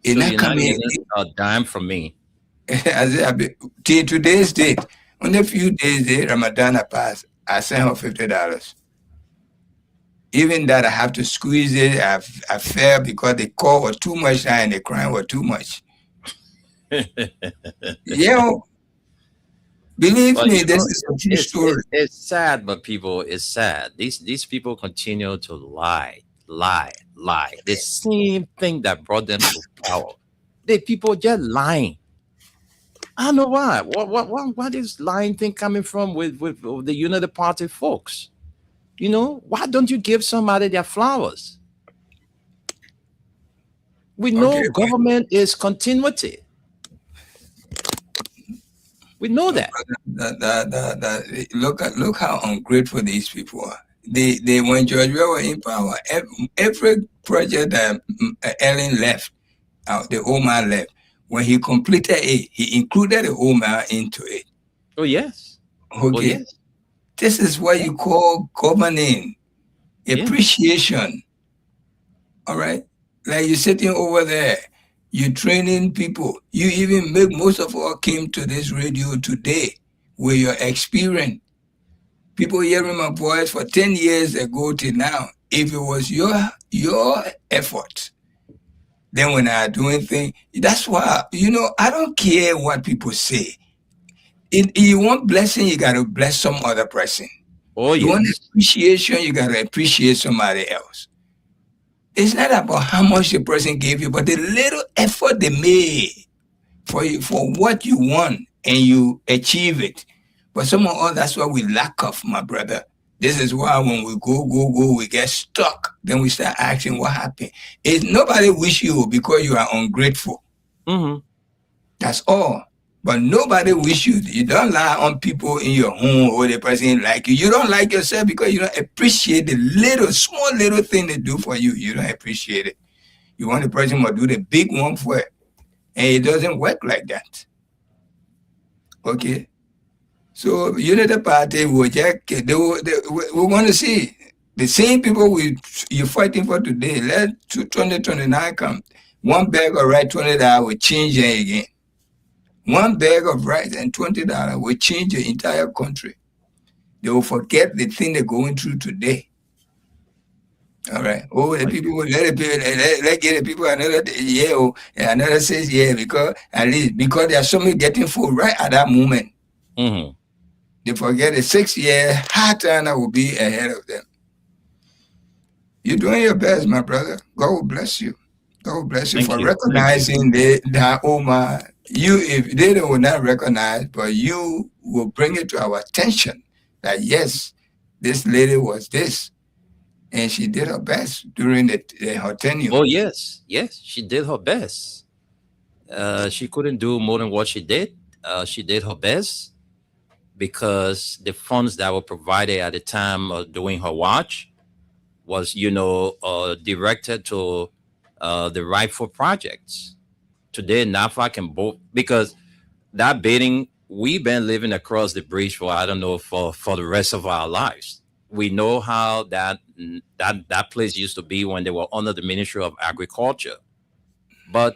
So you're not getting a dime from me. I said, till today's date, on a few days, Ramadan passed, I sent her $50. Even that, I have to squeeze it. I fail because the call was too much and the crime was too much. Believe me, this is a true story. It's sad, but people, it's sad. These people continue to lie. The same thing that brought them to power. The people just lying. I don't know why. What is lying thing coming from with the Unity Party folks? You know, why don't you give somebody their flowers? We know government is continuity. We know that. Look how ungrateful these people are. They when George Weah were in power, every project that Ellen left, the Omar left, when he completed it, he included the Omar into it. Oh yes. Okay. Oh, yes. This is what you call governing, appreciation. All right? Like you're sitting over there, you're training people. You even make most of all came to this radio today with your experience. People hearing my voice for 10 years ago till now. If it was your effort, then when I doing things, that's why, I don't care what people say. If you want blessing, you got to bless some other person. Oh, yes. You want appreciation, you got to appreciate somebody else. It's not about how much the person gave you, but the little effort they made for you, for what you want, and you achieve it. But some of us, that's what we lack of, my brother. This is why when we go, we get stuck. Then we start asking what happened. Nobody wish you because you are ungrateful. Mm-hmm. That's all. But nobody wish you. You don't lie on people in your home or the person like you. You don't like yourself because you don't appreciate the small little thing they do for you. You don't appreciate it. You want the person to do the big one for it. And it doesn't work like that. Okay? So Unity Party will we want to see the same people you're fighting for today. Let 2029 come. One bag of rice, $20 will change it again. One bag of rice and $20 will change the entire country. They will forget the thing they're going through today. All right. Oh, the people will let get the people another another says because at least because there are so many getting food right at that moment. Mm-hmm. They forget the 6 year hard time that will be ahead of them. You're doing your best, my brother. God will bless you. God will bless you. For recognizing that Omar. If they will not recognize, but you will bring it to our attention that yes, this lady was this, and she did her best during her tenure. Oh yes, she did her best. She couldn't do more than what she did. She did her best because the funds that were provided at the time of doing her watch was, directed to the rightful projects. Today, NAFA can both, because that bidding, we've been living across the bridge for, I don't know, for the rest of our lives. We know how that place used to be when they were under the Ministry of Agriculture. But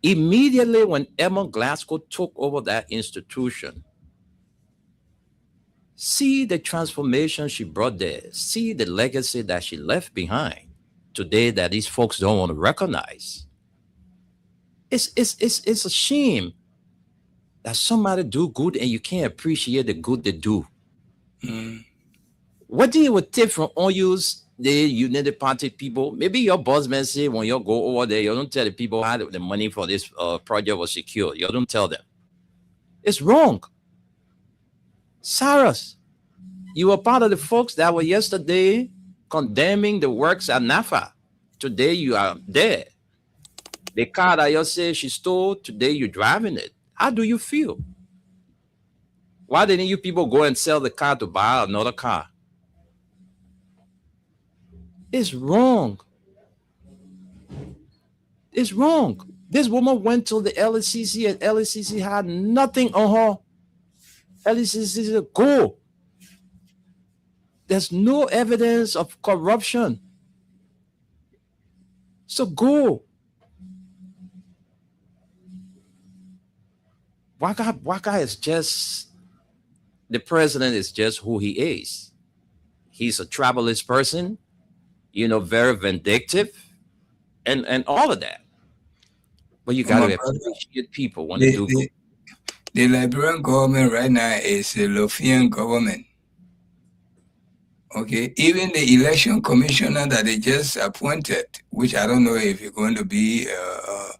immediately when Emma Glasgow took over that institution, see the transformation she brought there, see the legacy that she left behind today that these folks don't want to recognize. It's a shame that somebody do good and you can't appreciate the good they do. Mm. What do you would take from all you, the Unity Party people? Maybe your boss man say when you go over there, you don't tell the people how the money for this project was secured. You don't tell them. It's wrong. Cyrus, you were part of the folks that were yesterday condemning the works at NAFA. Today you are there. The car that you say she stole, today you're driving it. How do you feel? Why didn't you people go and sell the car to buy another car? It's wrong. It's wrong. This woman went to the LCC and LCC had nothing on her. LCC said, go. There's no evidence of corruption. So go. Waka is just, the president is just who he is. He's a tribalist person, very vindictive, and all of that. But you got to appreciate people when they do good. The Liberian government right now is a Lofian government. Okay, even the election commissioner that they just appointed, which I don't know if you're going to be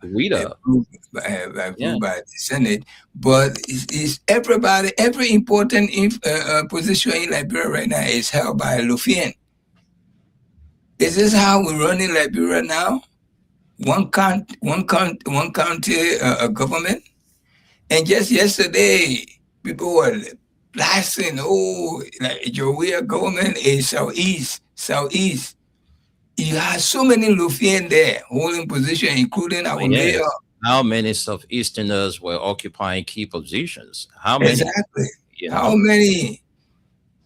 approved by the Senate, but it's everybody, every important position in Liberia right now is held by Lofian. Is this how we run in Liberia now? One county government? And just yesterday, people were blasting, oh, like your government is southeast. You have so many Lufian there holding position, including our mayor. Yes. How many Southeasterners were occupying key positions? How many? Exactly. You How know? many?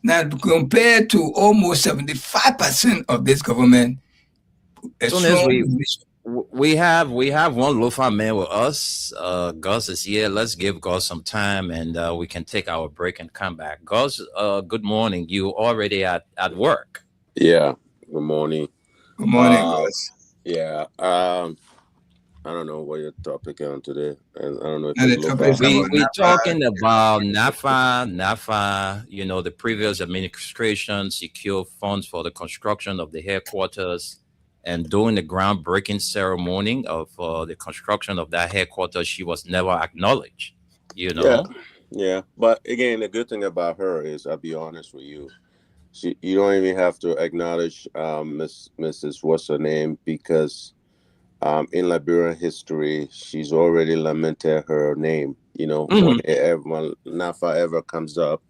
Now, compared to almost 75% of this government, a Soon as strong we position. we have one Lufa man with us. Gus is here. Let's give Gus some time, and we can take our break and come back. Gus, good morning. You already at work? Yeah. Good morning. Good morning, Uh, Gus. yeah. I don't know what your topic on today, and I don't know if And the it's topic is local. about We NAFA. talking about NAFA. You know, the previous administration secured funds for the construction of the headquarters, and during the groundbreaking ceremony of the construction of that headquarters, she was never acknowledged. You Yeah. know. Yeah. But again, the good thing about her is, I'll be honest with you. You don't even have to acknowledge Mrs. What's her name, because in Liberian history, she's already lamented her name. You know, Mhm. when NAFA ever comes up,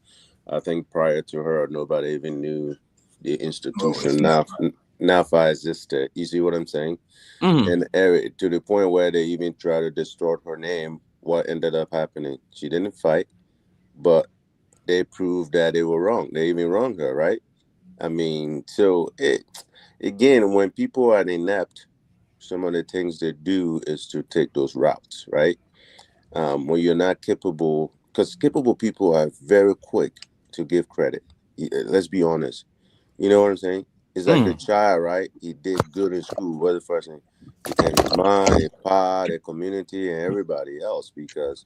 I think prior to her, nobody even knew the Oh, institution it's NAFA. NAFA existed. You see what I'm saying? Mhm. And to the point where they even try to distort her name. What ended up happening? She didn't fight, but they proved that they were wrong. They even wronged her, right? I mean, so again, when people are inept, some of the things they do is to take those routes, right? When you're not capable, because capable people are very quick to give credit. Let's be honest. You know what I'm saying? It's like a Mhm. child, right? He did good in school. What's the first thing? He thank his mom, his pa, their community, and everybody else, because,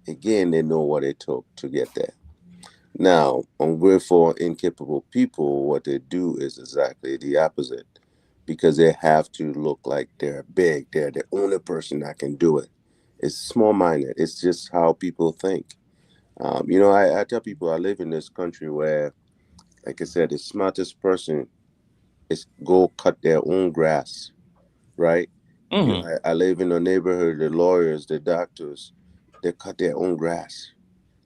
again, they know what it took to get there. Now, ungrateful, incapable people, what they do is exactly the opposite, because they have to look like they're big. They're the only person that can do it. It's small minded. It's just how people think. I tell people I live in this country where, like I said, the smartest person is go cut their own grass, right? Mhm. I live in a neighborhood, the lawyers, the doctors, they cut their own grass.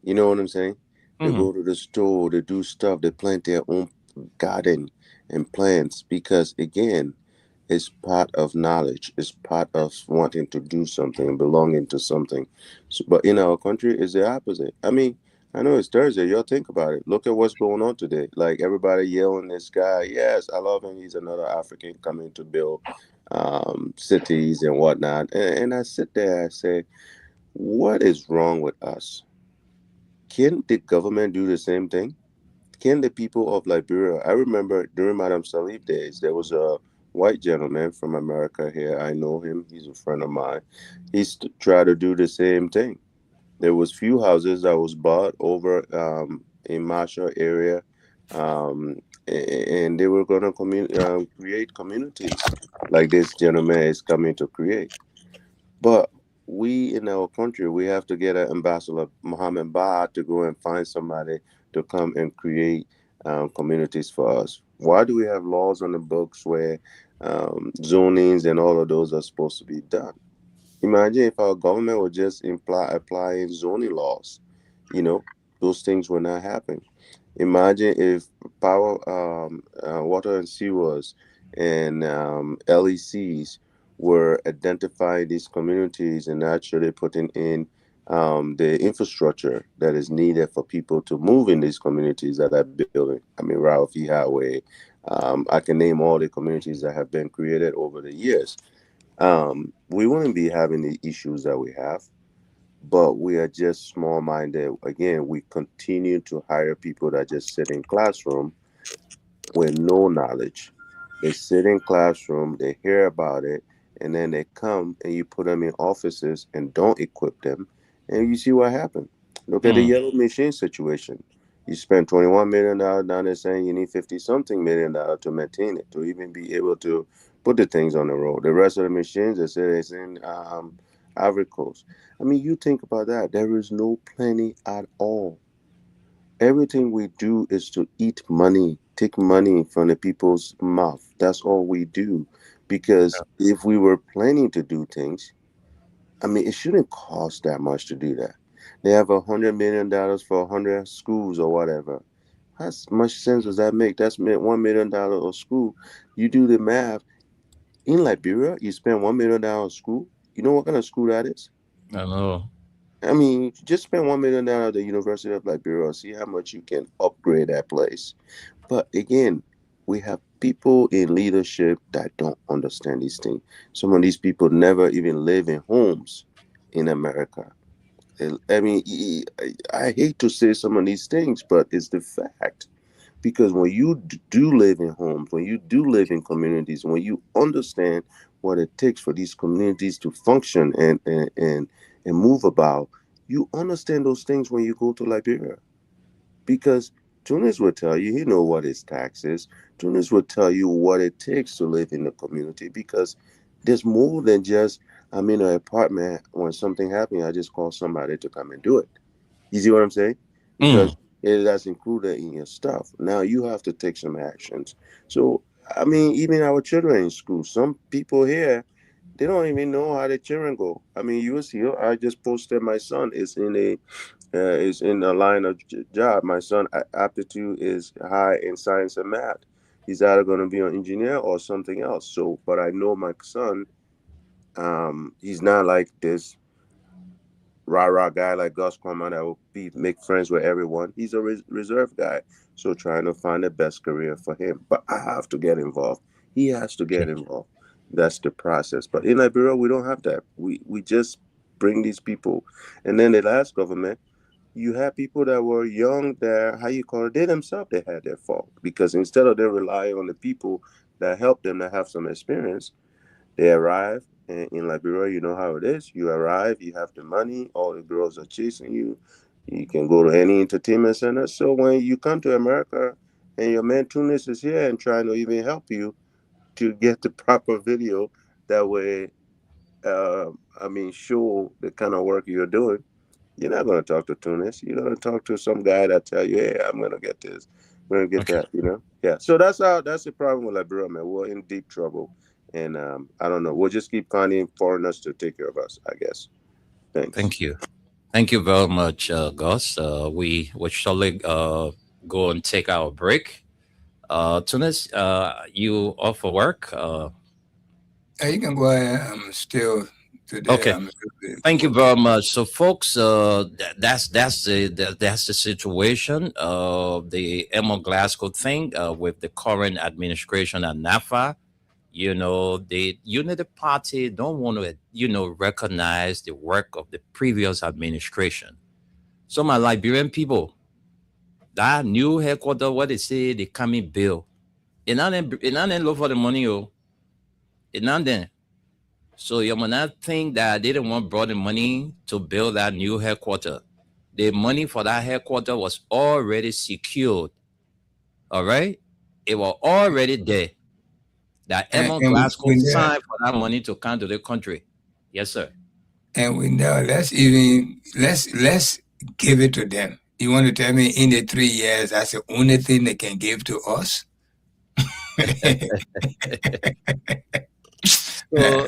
You know what I'm saying? They Mhm. go to the store, they do stuff, they plant their own garden and plants, because, again, it's part of knowledge. It's part of wanting to do something, belonging to something. But in our country, it's the opposite. I mean, I know it's Thursday. Y'all think about it. Look at what's going on today. Like, everybody yelling, this guy, yes, I love him. He's another African coming to build cities and whatnot. And I sit there, I say, what is wrong with us? Can the government do the same thing? Can the people of Liberia? I remember during Madame Salif days, there was a white gentleman from America here. I know him. He's a friend of mine. He's tried to do the same thing. There was few houses that was bought over in Marshall area, and they were going to create communities like this gentleman is coming to create. But we in our country, we have to get an ambassador, Mohammed Ba, to go and find somebody to come and create communities for us. Why do we have laws on the books where zonings and all of those are supposed to be done? Imagine if our government would just applying zoning laws. You know, those things will not happen. Imagine if water and sewers, and LECs were identifying these communities and actually putting in the infrastructure that is needed for people to move in these communities that are building. I mean, Ralph E. Highway. I can name all the communities that have been created over the years. We wouldn't be having the issues that we have, but we are just small minded. Again, we continue to hire people that just sit in classroom with no knowledge. They sit in classroom, they hear about it, and then they come and you put them in offices and don't equip them, and you see what happened. Look at the Mhm. yellow machine situation. You spend $21 million down there, saying you need 50 something $million to maintain it, to even be able to put the things on the road. The rest of the machines, they say it's in Ivory Coast. I mean, you think about that. There is no planning at all. Everything we do is to eat money, take money from the people's mouth. That's all we do. Because if we were planning to do things, I mean, it shouldn't cost that much to do that. They have $100 million for 100 schools or whatever. How much sense does that make? That's $1 million a school. You do the math. In Liberia, you spend $1 million on school. You know what kind of school that is? I know. I mean, just spend $1 million at the University of Liberia. See how much you can upgrade that place. But again, we have people in leadership that don't understand these things. Some of these people never even live in homes in America. I mean, I hate to say some of these things, but it's the fact. Because when you do live in homes, when you do live in communities, when you understand what it takes for these communities to function and move about, you understand those things when you go to Liberia. Because Tunis will tell you, he know what his tax is. Tunis will tell you what it takes to live in the community, because there's more than just, I'm in an apartment, when something happens, I just call somebody to come and do it. You see what I'm saying? Because that's included in your stuff. Now you have to take some actions. So, I mean, even our children in school, some people here, they don't even know how their children go. I mean, you see, I just posted my son is in a line of job. My son aptitude is high in science and math. He's either going to be an engineer or something else. So, but I know my son, he's not like this rah-rah guy like Gus Kwama that will make friends with everyone. He's a reserve guy. So trying to find the best career for him. But I have to get involved. He has to get involved. That's the process. But in Liberia, we don't have that. We just bring these people. And then the last government, you have people that were young that, how you call it, they themselves, they had their fault. Because instead of them relying on the people that help them to have some experience, they arrive. And in Liberia, you know how it is. You arrive, you have the money, all the girls are chasing you. You can go to any entertainment center. So when you come to America and your man Tunis is here and trying to even help you to get the proper video, that way, show the kind of work you're doing, you're not going to talk to Tunis. You're going to talk to some guy that tell you, hey, I'm going to get this. I'm going to get that, you know? Yeah. So that's the problem with Liberia, man. We're in deep trouble. And I don't know. We'll just keep finding foreigners to take care of us, I guess. Thanks. Thank you. Thank you very much, Gus. We will shortly go and take our break. Tunis, you off for work? You can go ahead. I'm still today. Okay. Thank you very much. So, folks, that's the situation of the Emma Glasgow thing with the current administration at NAFA. You know, the Unity Party don't want to, recognize the work of the previous administration. So, my Liberian people, that new headquarters, what they say, the coming bill, it not look for the money, it not there. So you might not think that they didn't want brought the money to build that new headquarters. The money for that headquarters was already secured. All right? It was already there. That Emma Glasgow signed for that money to come to the country. Yes, sir. And we know, let's give it to them. You want to tell me in the 3 years, that's the only thing they can give to us? So,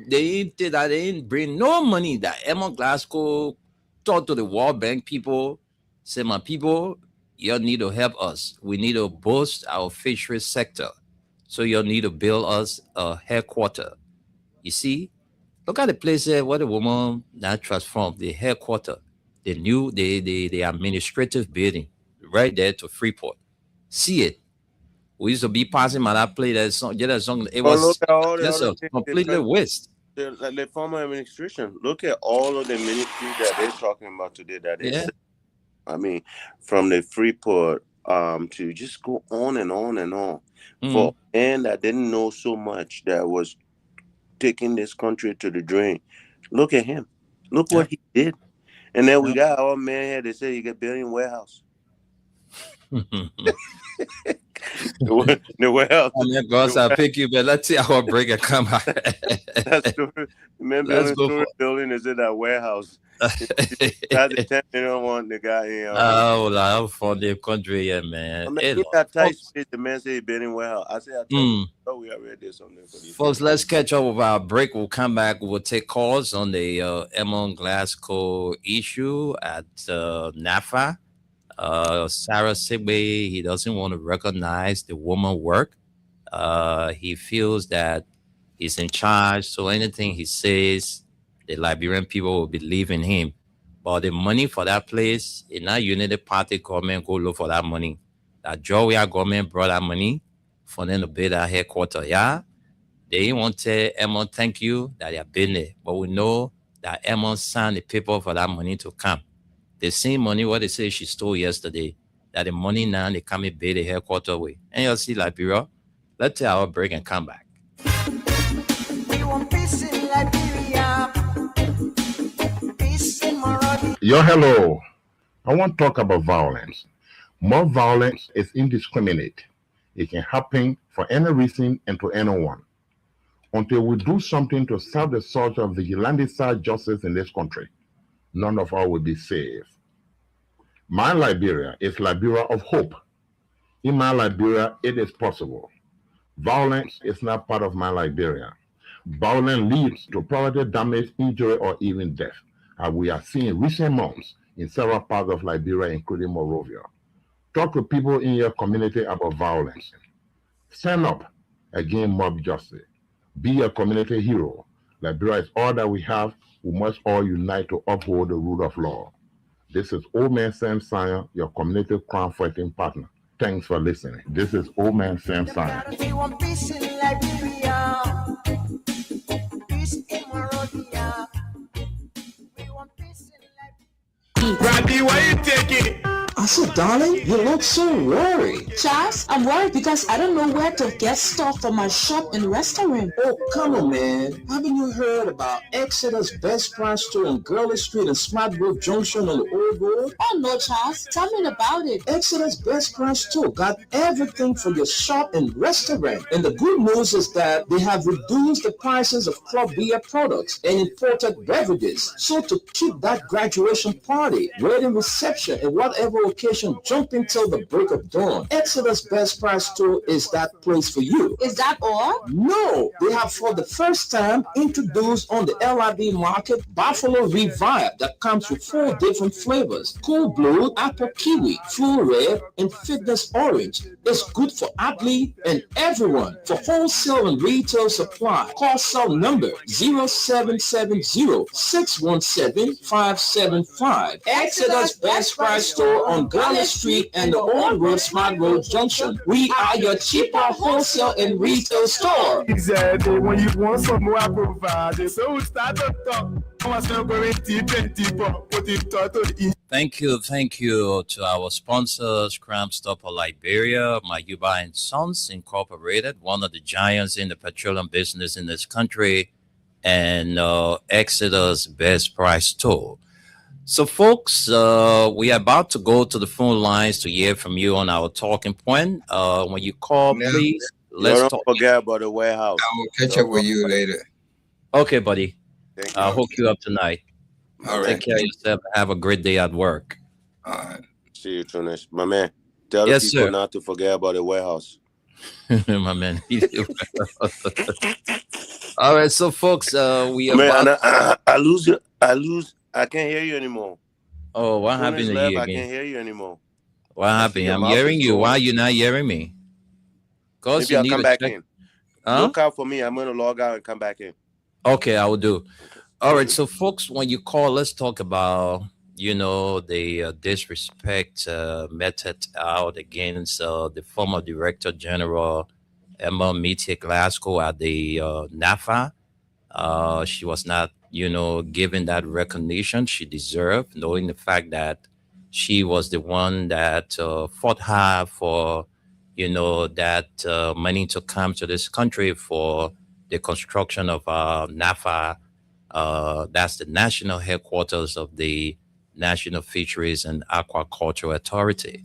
they didn't bring no money. That Emma Glasgow talked to the World Bank people, said, my people, you need to help us. We need to boost our fisheries sector. So you need to build us a headquarters. You see, look at the place there where the woman that transformed the headquarters, the administrative building right there to Freeport. See it. We used to be passing by that place. It was just a completely waste. The former administration, look at all of the ministries that they're talking about today. I mean, from the Freeport to just go on and on and on. For men that didn't know so much, that was taking this country to the drain. Look at him. Look what he did. And then we got our man here. They say you get building warehouse. the warehouse. I'll pick you, but let's see our break and come back. That's the man Let's building go storage for. building is in that warehouse. That's the 10 million one the guy in. Oh, la for the country, yeah, man. I mean, Hey, in look, that tight folks. space, the man said he building warehouse. I said, I told him, Mm, oh, we already did something for these folks, people. let's catch up with our break. We'll come back. We'll take calls on the Emon Glasgow issue at NAFA. Sarah Sigbe, he doesn't want to recognize the woman work. He feels that he's in charge, so anything he says, the Liberian people will believe in him. But the money for that place, in that Unity Party government go look for that money. That Georgia government brought that money for them to build that headquarters. Yeah, they didn't want to tell Emma thank you that they are building it, but we know that Emma signed the paper for that money to come. The same money what they say she stole yesterday, that the money now they come and build the headquarters with. And you'll see Liberia. Let's take our break and come back. We want peace in Liberia. Peace in Monrovia. Yo, hello. I want to talk about violence. More violence is indiscriminate. It can happen for any reason and to anyone. Until we do something to serve the source of vigilante-style justice in this country, none of us will be safe. My Liberia is Liberia of hope. In my Liberia, it is possible. Violence is not part of my Liberia. Violence leads to property damage, injury, or even death, as we are seeing in recent months in several parts of Liberia, including Monrovia. Talk to people in your community about violence. Stand up against mob justice. Be a community hero. Liberia is all that we have. We must all unite to uphold the rule of law. This is Old Man Sam Sion, your community crime fighting partner. Thanks for listening. This is Old Man Sam Sion. We want peace in Liberia. Peace in Monrovia. We want peace in Liberia. Randy, why you taking? I said, darling, you look so worried. Charles, I'm worried because I don't know where to get stuff for my shop and restaurant. Oh, come on, man. Haven't you heard about Exeter's Best Price Store on Gurley Street and Smart Grove Junction on the Old Road? Oh no, Charles, tell me about it. Exeter's Best Price Store got everything for your shop and restaurant. And the good news is that they have reduced the prices of club beer products and imported beverages. So to keep that graduation party, wedding reception, and whatever occasion jumping till the break of dawn, Exeter's Best Price Store is that place for you. Is that all? No, they have for the first time introduced on the LIB market Buffalo Revive that comes with 4 different flavors: Cool Blue, Apple Kiwi, Full Red, and Fitness Orange. It's good for athlete and everyone. For wholesale and retail supply, call cell number 0770-617-575. Exeter's Best Price Store on Gully Street and the Old Road Smart Road Junction. We are your cheaper wholesale and retail store. Exactly. When you want some more, I provide. So we start to talk. Thank you to our sponsors, Crime Stopper Liberia, Mayuba and Sons Incorporated, one of the giants in the petroleum business in this country, and Exeter's Best Price Store. So, folks, we are about to go to the phone lines to hear from you on our talking point. When you call, please, let's Don't talk. forget about the warehouse. I will catch up with you later. Okay, buddy. Thank I'll you. hook you up tonight. All Take right. care of yourself. Have a great day at work. All right. See you, Tunesh. My man, tell Yes, the people sir. not to forget about the warehouse. My man. All right, so folks, we are Man, about. I lose. I can't hear you anymore. Oh, what Tunesh happened to left, you I again? can't hear you anymore. What happened? your I'm mouth hearing is you. going. Why are you not hearing me? Cause Maybe you I'll need come to back check. in. Huh? Look out for me. I'm gonna log out and come back in. Okay, I will do. All right, so folks, when you call, let's talk about the disrespect meted out against the former Director General Emma Metia Glasgow at the NAFA. She was not, given that recognition she deserved, knowing the fact that she was the one that fought hard for, that money to come to this country for the construction of NAFA. That's the national headquarters of the National Fisheries and Aquaculture Authority.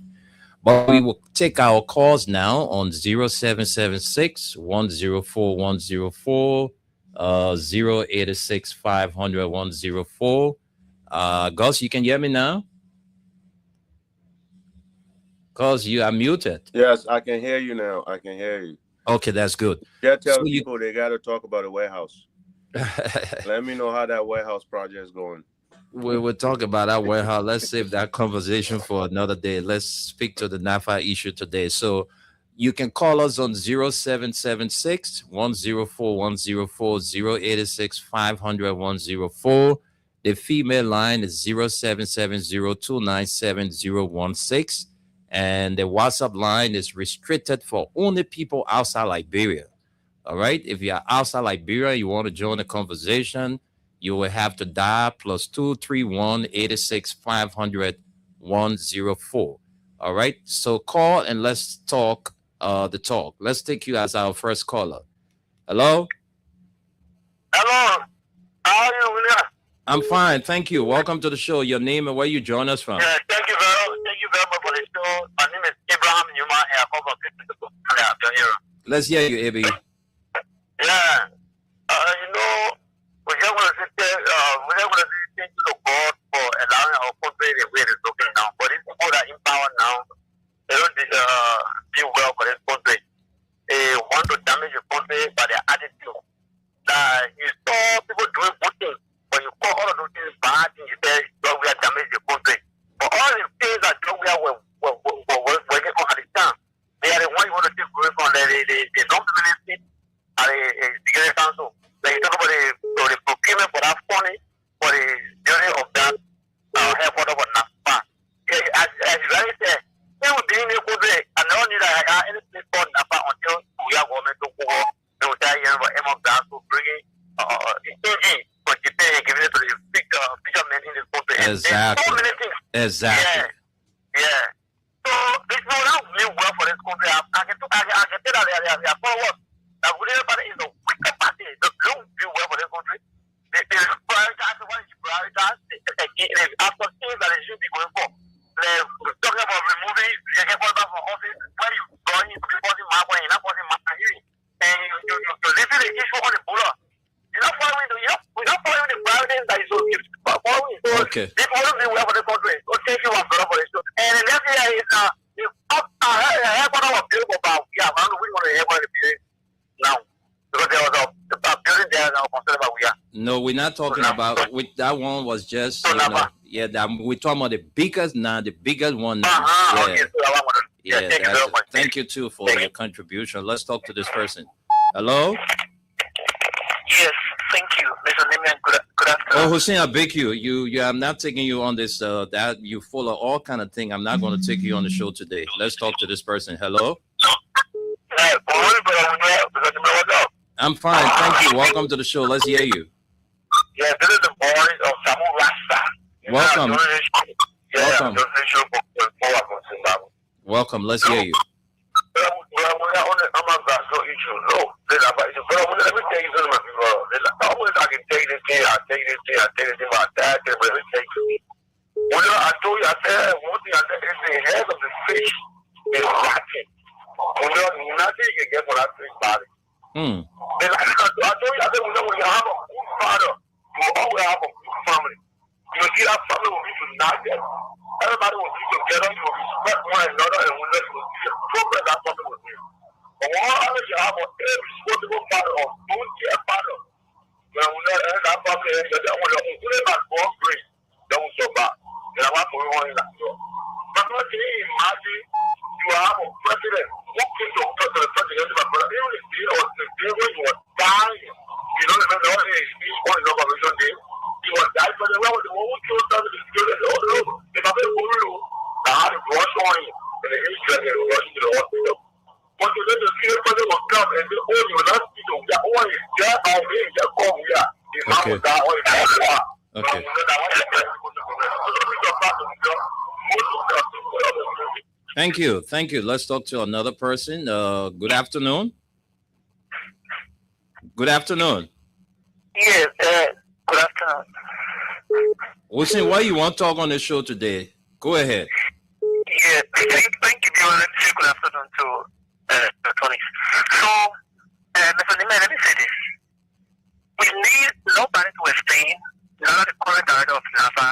But we will take our calls now on 0776 104 104. 086 500 104. Gus, you can hear me now? Gus, you are muted. Yes, I can hear you now. I can hear you. Okay, that's good. Yeah, tell So people they got to talk about the warehouse. Let me know how that warehouse project is going. We will talk about that warehouse. Let's save that conversation for another day. Let's speak to the NAFA issue today. So you can call us on 0776 104 104 086 500 104. The female line is 0770297016. And the WhatsApp line is restricted for only people outside Liberia. All right. If you're outside Liberia, you want to join the conversation, you will have to dial +231 86 500 104. All right. So call and let's talk the talk. Let's take you as our first caller. Hello. Hello. How are you, William? I'm fine. Thank you. Welcome to the show. Your name and where you join us from? Yeah, thank you very much for the show. My name is Abraham Newman, and I come from Pittsburgh. Let's hear you, Abby. Yeah. You know, we just want to say thank you to God for allowing our country the way it's looking now. But these people that in power now, they don't do well for this country. They want to damage the country by their attitude. You saw people doing good things, but you call all of those things bad, and you say, well, we are damaging the country. But all the things that we are working on at the time, they are the ones you want to take away from the non-permanent and the security council. Like you talk about the procurement for that money, for the building of that headquarters for NAFA. As you already said, they will be in the country, and they don't need anything for NAFA until we are government to go. They will tell you about M of that to bring in the AG, but you pay, give it to the fishermen in the country. Exactly. So many things. Exactly. Yeah. So this will not really well for this country. I can tell that they are forward. That whatever is a wicked party, they don't do well for this country. They prioritize what is prioritized. They have some things that they should be going for. They're talking about removing the headquarters from office where you going to be posting my way, not posting my hearing. And you're leaving the issue on the border. You're not following the priorities that you should following. So Okay. this won't be well for the country. So thank you one for this. And the next year is the headquarters was built about, I don't know which one the headquarters is now. Because there was a building there now concerned about we are. No, we're not talking about that one was just we're talking about the biggest now, the biggest one now. Okay, so that one was Thank you very much. Thank you too for your contribution. Let's talk to this person. Hello? Yes, thank you. Mr. Nimian, good afternoon. Oh, Hussein, I beg you. I'm not taking you on this. That you follow all kind of thing. I'm not going to take you on the show today. Let's talk to this person. Hello? I'm fine. Thank you. Welcome to the show. Let's hear you. Yeah, this is the boys of Samu Rasta. Welcome. Welcome. Let's hear you. I told you, I said, one thing I said is the head of the fish is rotting. Nothing you can get for that fish body. I told you, I said, when you have a good father, you will always have a good family. You see, that family will be united. Everybody will be together, you will respect one another, and will let you see the progress that family will do. But when you have a irresponsible father or don't care father, when we let that family, when you put it back for grace, they will survive. But not imagine you have a president who came to the president, but even if he was the day when you were dying, you don't remember all his speech on the Revolution Day. He was dying for the one who killed them in the spirit. If I may go through, I had to rush on him and the history and rush to the hospital. But you know, the spirit president will come and say, oh, you will not speak to him. Oh, he's dead, I'll be in there, come here. His mouth will die, oh, he's dead. Okay. Thank you. Thank you. Let's talk to another person. Good afternoon. Good afternoon. Yes, good afternoon. Wilson, why you want to talk on the show today? Go ahead. Yeah, thank you, Bill. Let me say good afternoon to Tony. So, Mr. Nima, let me say this. we need nobody to explain, none of the current director of NAFA,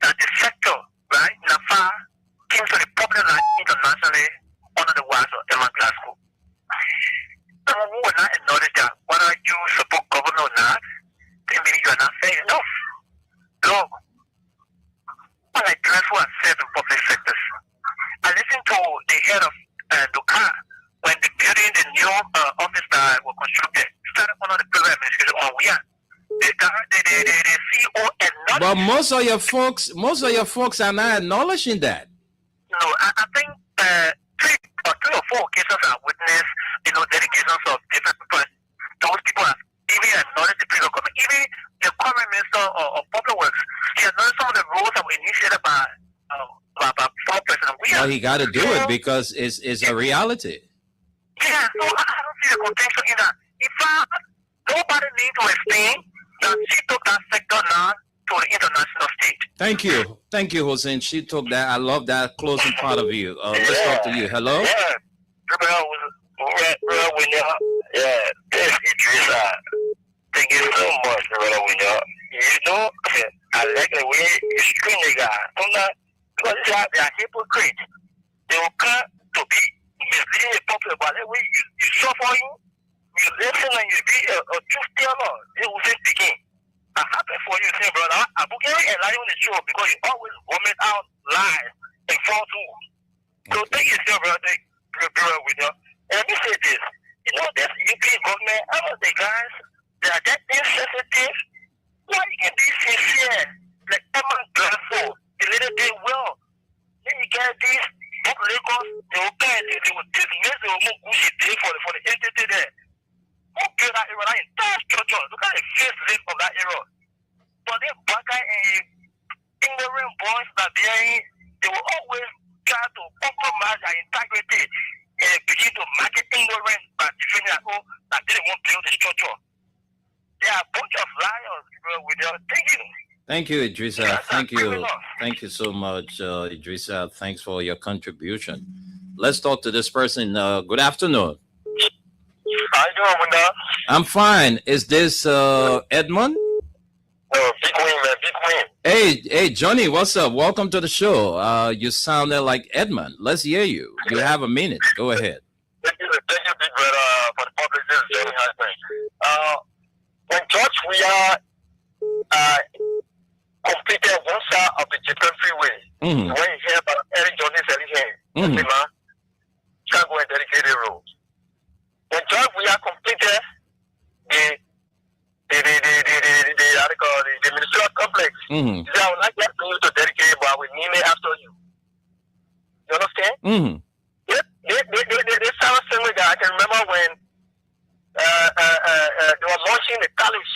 that the sector, right, NAFA came to the public life internationally under the watch of Emma Glasgow. Someone who will not acknowledge that, whether you support governor or not, then maybe you are not fair enough. Look, unlike Glasgow has served in public sectors, I listened to the head of Duka when the building, the new office that was constructed, started under the previous administration. Oh, we are. The CEO acknowledged. But most of your folks are not acknowledging that. No, I think three or four occasions I witnessed, dedications of different people. Those people have even acknowledged the previous government. Even the current minister of public works, he acknowledged some of the rules that were initiated by former President Williams. Well, he got to do it because it's a reality. Yeah, so I don't see the potential in that. In fact, nobody needs to explain that she took that sector now to the international stage. Thank you, Hussein. She took that. I love that closing part of you. Let's talk to you. Hello. Yeah, yeah, this is Idrissa. Thank you so much, brother Winya. I like the way you screen the guy. Because they are hypocrites. They will come to be misleading the public, but the way you suffer you listen and you be a truth teller. They will say speaking. I'm happy for you, say, brother. I'm booking a lie on the show because you always vomit out lies and falsehood. So thank you, sir, brother. Winya. And let me say this. This UP government, all of the guys, they are that insensitive. Why you can be sincere? Like Emma Glasgow, the little did well. Then you get these Lagos, they will pay, they will dismiss, they will move Gucci Day for the entity there. Who built that era? That entire structure. Look at the face list of that era. But they black guy and ignorant boys that they will always try to compromise their integrity and begin to market ignorance by defending that they won't build the structure. They are a bunch of liars, with their thinking. Thank you, Idrissa. Thank you. Thank you so much, Idrissa. Thanks for your contribution. Let's talk to this person. Good afternoon. How you doing, Wanda? I'm fine. Is this Edmund? No, Big Win, man. Big Win. Hey, Johnny, what's up? Welcome to the show. You sounded like Edmund. Let's hear you. You have a minute. Go ahead. Thank you, big brother, for the public. This is Johnny Husband. In church, we are completed one side of the Japan Freeway. When you hear about Eric Johnny selling here, can't go and dedicate the road. In church, we are completed the ministerial complex. I would like you to dedicate, but we name it after you. You understand? This sounds similar. I can remember when they were launching the college.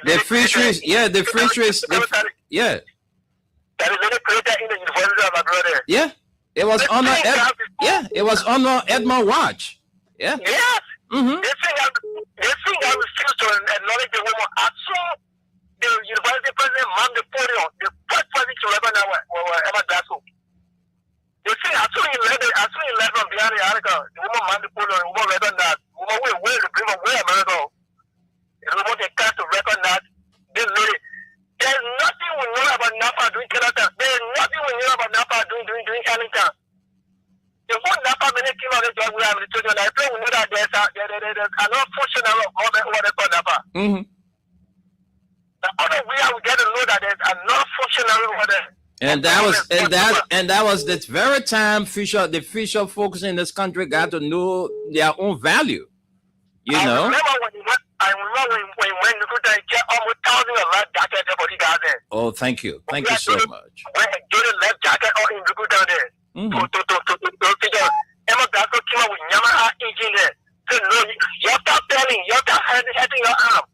The fisheries, the fisheries, yeah. That is only created in the University of Aguilera. Yeah, it was on Edmund Watch. Yeah. Yes. They think I refuse to acknowledge the woman. I saw the university president man the podium, the first person to ever know Emma Glasgow. You see, I saw 11 behind the article. The woman man the podium, the woman record that. The woman will the people where America. The woman they can't to record that. This lady. There's nothing we know about NAFA doing Canada. There's nothing we know about NAFA doing Canada. The whole NAFA minute came out of the job we have the children. I think we know that there's another functional government what they call NAFA. The other way we get to know that there's another functional over there. And that was the very time the fisher folks in this country got to know their own value. I remember when you went to get almost thousands of life jackets for the guys there. Oh, thank you so much. When get a life jacket or in the down there. To Emma Glasgow came out with Yamaha engine there. So no, you stop telling, you stop heading your arm.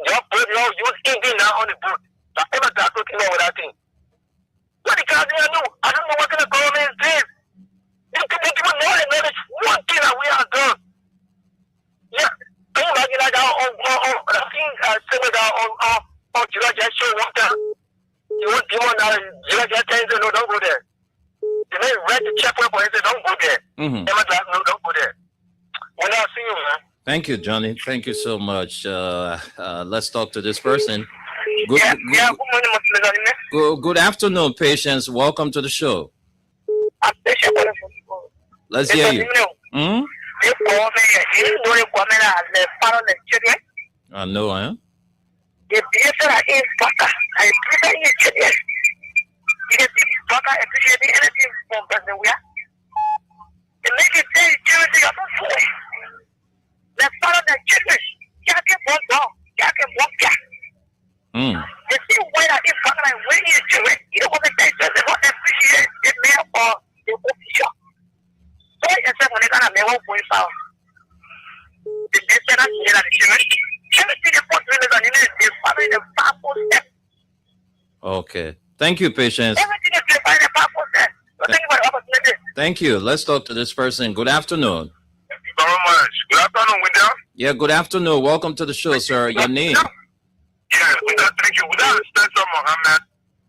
You use engine now on the boat. So Emma Glasgow came out with that thing. What the guys there know? I don't know what kind of government is this. They give no knowledge. One thing that we have done. Yeah. Can you imagine that I think Senegal on July just show one time. You want people now, July just tells you no, don't go there. They may read the check for it, don't go there. Emma Glasgow, no, don't go there. When I see you, man. Thank you, Johnny. Thank you so much. Let's talk to this person. Good, Good morning, Mr. Mezzanine. good afternoon, patients. Welcome to the show. I'm patient for the Let's hear you. Hmm? They call me, you know, they call me the father of the children. I know, huh? The BSR is Baka. I prefer you children. You can see Baka appreciate anything from President Weah. They make it say, children, they are not fully. The father of the children. Can't get one dog. Can't get one cat. The same way that if Baka like when you children, you don't want to say they don't appreciate the mayor or the official. So I said when they got a mayor going out. The BSR is here at the children. Okay. Thank you, patience. Thank you. Let's talk to this person. Good afternoon. Very much. Good afternoon, William. Yeah, good afternoon. Welcome to the show, sir. Your name? Yeah, thank you. Without Spencer Mohammed,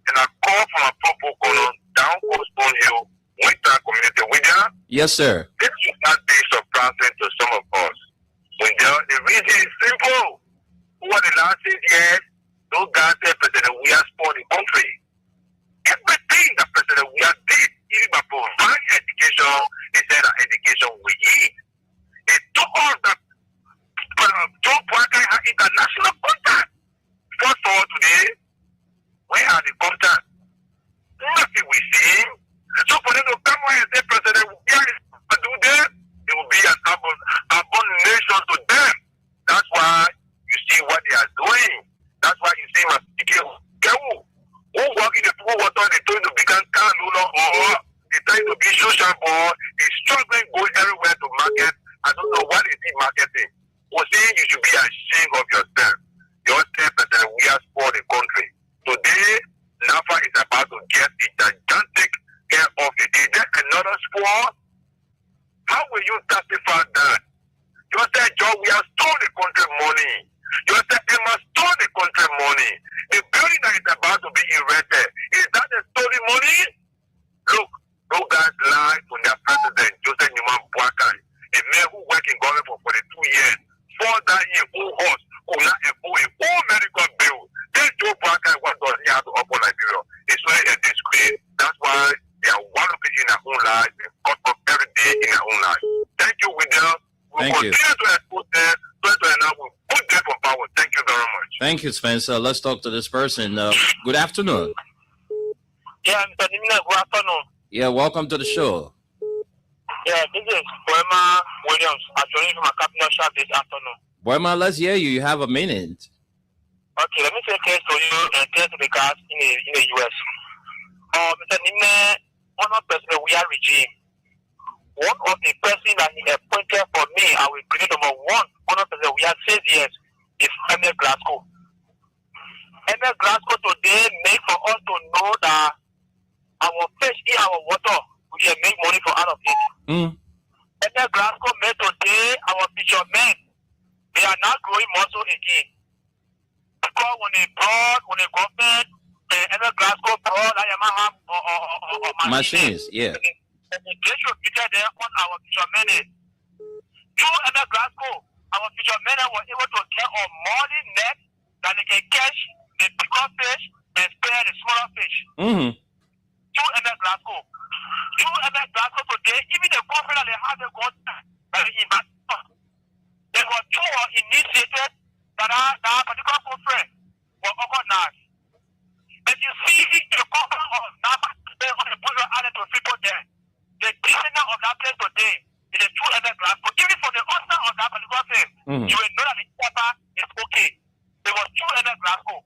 and I call from a purple color down Coaststone Hill, Winter Community. William? Yes, sir. This should not be surprising to some of us. The reason is simple. Over the last 6 years, those guys said President Weah spoiled the country. Everything that President Weah did, even by providing education, he said that education will eat. He told us that Joe Parker had international contact. First of all, today, where are the contacts? Nothing we see. So for them to come out and say President Weah is to do that, it will be an abomination to them. That's why you see what they are doing. That's why you see my Kewu, who work in the pool water, they're trying to become Kanula or they're trying to be social board, he's struggling going everywhere to market. I don't know what is he marketing. We're saying you should be ashamed of yourself. Your step that we are for the country. Today, NAFA is about to get a gigantic care of it. Is there another sport? How will you justify that? You said, Joe, we have stolen the country money. You said, Emma stole the country money. The building that is about to be erected, is that the stolen money? Look, those guys lied to their president, Joseph Newman Boakai, a man who worked in government for 42 years. For that year, who was, could not afford a full medical bill. Then Joe Boakai, what does he have to offer Nigeria? It's really a disgrace. That's why they are one of it in their own life. They cut up every day in their own life. Thank you, William. Thank you. Thank you very much. Thank you, Spencer. Let's talk to this person. Good afternoon. Yeah, Mr. Nimina, good afternoon. Yeah, welcome to the show. Yeah, this is Poema Williams. I'm joining from a capital shop this afternoon. Boyma, let's hear you. You have a minute. Okay, let me say case to you and case to the guys in the US. Mr. Nimina, one of President Weah regime. One of the person that he appointed for me, I will bring number one of President Weah 6 years, is Emil Glasgow. Emil Glasgow today make for us to know that our fish in our water, we can make money for out of it. Emil Glasgow made today our fishermen, they are not growing muscle again. Because when they government, Emil Glasgow brought Yamaha or machines, yeah. They should be there on our fishermen. Through Emil Glasgow, our fishermen were able to get a morning net that they can catch the bigger fish and spare the smaller fish. Through Emil Glasgow. Through Emil Glasgow today, even the government that they have the contact that they invest. There were two initiated that particular conference were organized. And you see the government of NAFA today on the border island to people there. The prisoner of that place today is a true Emil Glasgow. Even for the owner of that particular thing, you will know that the Yaba is okay. There was true Emil Glasgow.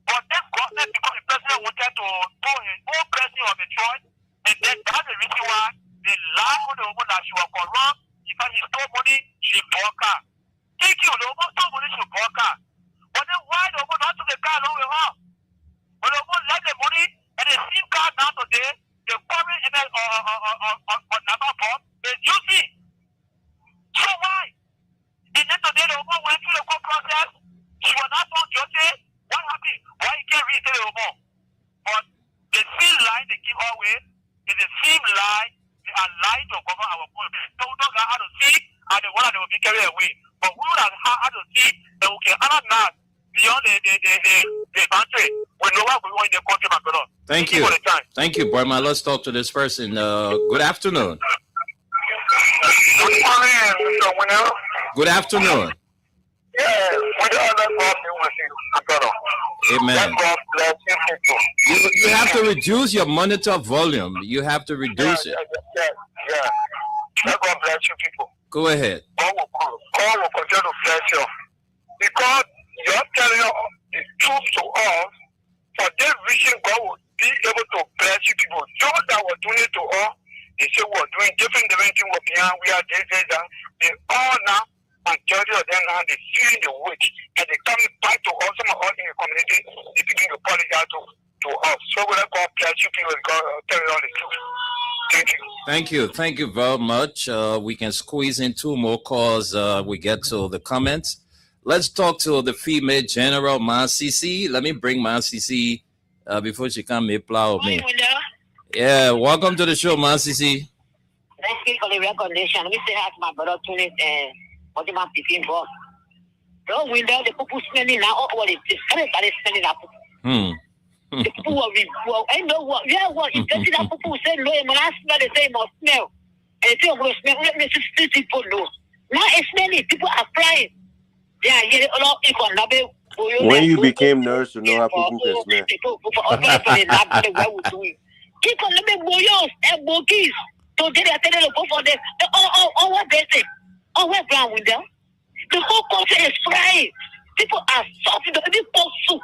But then government, because the president wanted to do his own president of the choice, and then that's the reason why they lied on the woman that she was corrupt. In fact, he stole money, she broke her. Thank you, the woman stole money, she broke her. But then why the woman not took the car along with her? When the woman left the money and the SIM card now today, the foreign email on number form is using. So why? And then today the woman went through the court process. She was not found guilty. What happened? Why you can't read the woman? But the same lie they give her with is the same lie they are lying to govern our country. So we don't know how to see and the one that will be carried away. But now beyond the boundary. We know what we want in the country, my brother. Thank you. Thank you, Burma. Let's talk to this person. Good afternoon. Good morning, Mr. Winner. Good afternoon. Yeah, we don't let God be with you, my brother. Amen. Let God bless you people. You have to reduce your monitor volume. You have to reduce it. Yeah. Let God bless you people. Go ahead. God will continue to bless you. Because you're telling us the truth to us, for this vision, God will be able to bless you people. Those that were doing it to us, they say we're doing different things behind. We are this, that. They all now, majority of them now, they feeling the weight. And they coming back to us, some of us in the community, they begin to apologize to us. So we let God bless you people, God telling us the truth. Thank you. Thank you very much. We can squeeze in two more calls. We get to the comments. Let's talk to the female general, Masisi. Let me bring Masisi before she can make plow me. Yeah, welcome to the show, Masisi. Thank you for the recognition. We say hi to my brother Tunis and what my picking boss. So we know the people spending now all it is. Everybody spending up. The people I know what if they see that people say no, when I smell the same or smell. And if you will smell, let me see people know. Now it's many people are crying. Yeah, a lot of people. When you became nurse, you know how people can smell. People let me boyos and bogies. So they are telling go for them. Oh, what they say? Oh, where's ground with them? The whole country is crying. People are suffering. The people soup.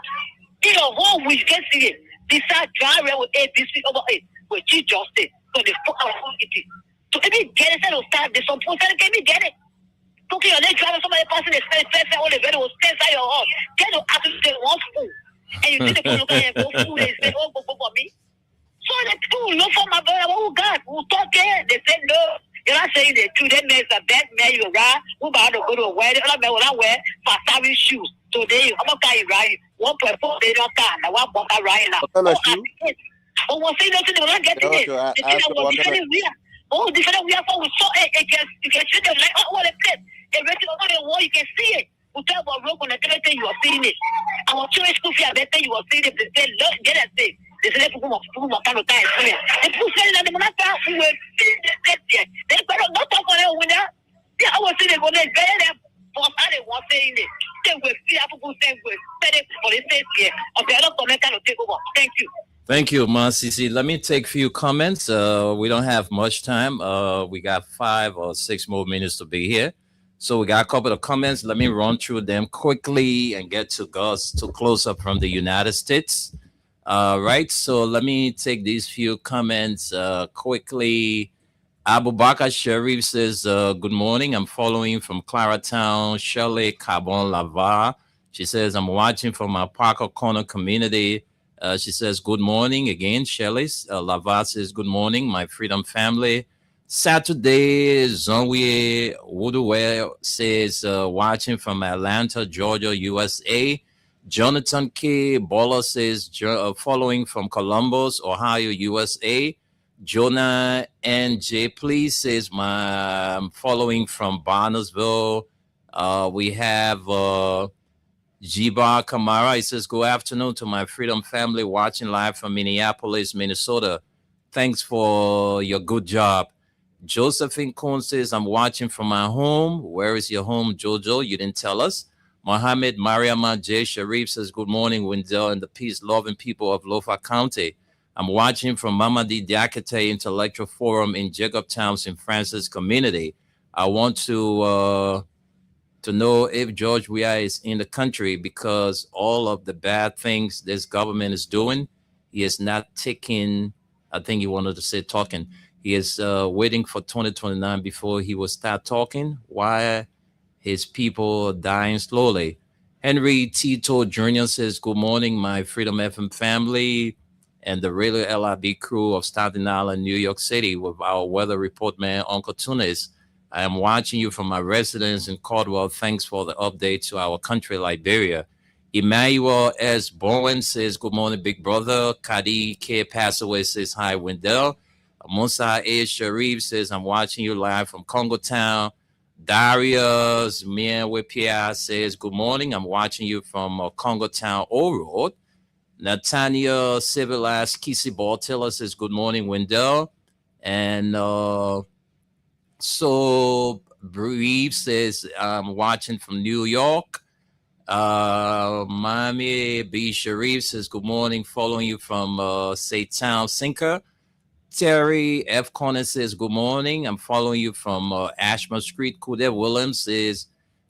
In your home, we can see it. Decide dry with ABC over it. With G justice. So they put our food it. So if you get it, they'll start this. Some people can get it. Cooking your leg, driving somebody passing the space, all the very will stay inside your house. Get to actually say one food. And you take the food, and go food, and say, oh, go for me. So the people look for my brother, oh God, who talk here? They say no. You're not saying the truth. That makes a bad man, you're right. Who about to go to a wedding? I'm going to wear for savvy shoes. Today, I'm going to carry right. 1.4, they don't car. Now, I'm going to right now. Oh, we'll say nothing. We're not getting it. They say that we're defending we are. Oh, defending we are for we saw it. You can see them like, oh, what a place. Everything over the wall, you can see it. We tell about rope on the television, you are seeing it. Our children's school fee, I bet you are seeing it. They say, look, get a thing. They say, people must kind of time. The people say that they will not start. We will see the yet. They better not talk on it winner. Yeah, I was saying, when they better than for how they want saying it. They will see people saying, we're better for the state here. Okay, I don't comment kind of take over. Thank you. Thank you, Masisi. Let me take a few comments. We don't have much time. We got 5 or 6 more minutes to be here. So we got a couple of comments. Let me run through them quickly and get to Gus to close up from the United States. Right. So let me take these few comments quickly. Abu Bakr Sharif says, good morning. I'm following from Claratown, Shirley Carbon Lava. She says, I'm watching from my Parker Corner community. She says, good morning again, Shirley. Lava says, good morning, my Freedom family. Saturday, Zonwie Woodwell says, watching from Atlanta, Georgia, USA. Jonathan K. Bola says, following from Columbus, Ohio, USA. Jonah N.J. Please says, I'm following from Barnesville. We have Jiba Kamara. He says, good afternoon to my Freedom family watching live from Minneapolis, Minnesota. Thanks for your good job. Josephine Kuhn says, I'm watching from my home. Where is your home, Jojo? You didn't tell us. Mohammed Mariama J. Sharif says, good morning, Wendell and the peace-loving people of Lofa County. I'm watching from Mamadi Diakite Intellectual Forum in Jacobtown, St. Francis community. I want to know if George Weah is in the country because all of the bad things this government is doing, he is not taking, I think he wanted to say talking. He is waiting for 2029 before he will start talking. Why his people are dying slowly. Henry Tito Jr. says, good morning, my Freedom FM family and the Radio LIB crew of Staten Island, New York City with our weather report man, Uncle Tunis. I am watching you from my residence in Caldwell. Thanks for the update to our country, Liberia. Emmanuel S. Bowen says, good morning, big brother. Kadi K. Passaway says, hi, Wendell. Musa A. Sharif says, I'm watching you live from Congo Town. Darius Mienwepia says, good morning. I'm watching you from Congo Town, O Road. Nathaniel Civilas Kisi Baltilla says, good morning, Wendell. And so Breve says, I'm watching from New York. Mami B. Sharif says, good morning, following you from Say Town Sinker. Terry F. Corner says, good morning. I'm following you from Ashmore Street. Kude Williams says,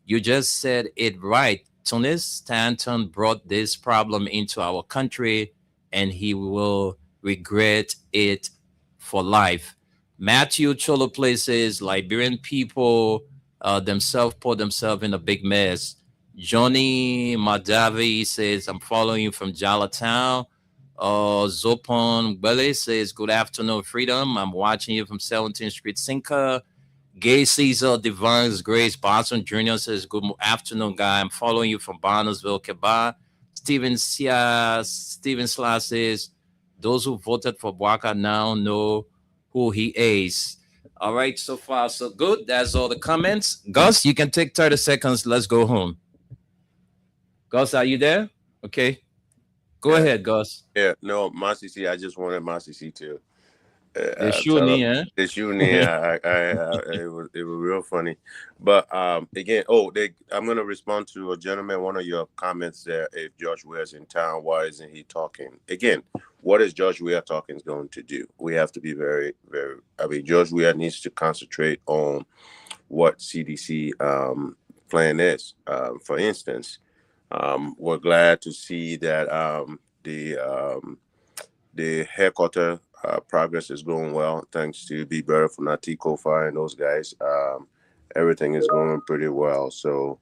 you just said it right. Tunis Stanton brought this problem into our country and he will regret it for life. Matthew Cholo places Liberian people themselves put themselves in a big mess. Johnny Madavi says, I'm following you from Jalatown. Zopon Bele says, good afternoon, Freedom. I'm watching you from 17th Street Sinker. Gay Caesar Divines Grace Boston Jr. says, good afternoon, guy. I'm following you from Barnesville, Quebec. Steven Slash says, those who voted for Bwaka now know who he is. All right, so far, so good. That's all the comments. Gus, you can take 30 seconds. Let's go home. Gus, are you there? Okay. Go ahead, Gus. Yeah, no, Masisi, I just wanted Masisi to. The shooting, yeah. The shooting, it was real funny. But again, I'm gonna respond to a gentleman. One of your comments there. If George Weah's in town, why isn't he talking? Again, what is George Weah talking going to do? We have to be very, very. I mean, George Weah needs to concentrate on what CDC plan is. For instance, we're glad to see that the headquarters progress is going well, thanks to Be Better for Nati Kofi and those guys. Everything is going pretty well, so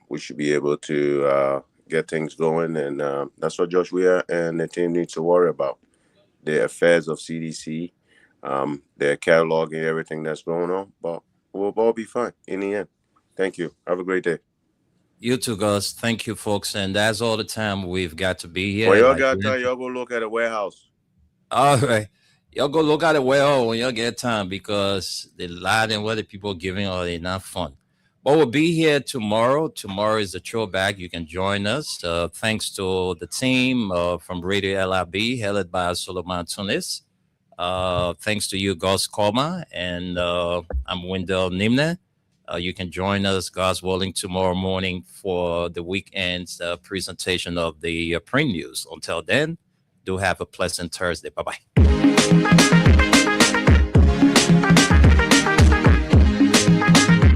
we should be able to get things going, and that's what Josh Weah and the team needs to worry about. The affairs of CDC, their cataloging, everything that's going on, but we'll all be fine in the end. Thank you. Have a great day. You too, Gus. Thank you, folks. And that's all the time we've got to be here. Well, y'all got time. Y'all go look at a warehouse. All right. Y'all go look at a warehouse when y'all get time, because the lot and what the people are giving are they not fun. But we'll be here tomorrow. Tomorrow is the throwback. You can join us. Thanks to the team from Radio LRB, headed by Solomon Tunis. Thanks to you, Gus Koma. And I'm Wendell Nimne. You can join us, God's willing, tomorrow morning for the weekend's presentation of the print news. Until then, do have a pleasant Thursday. Bye-bye.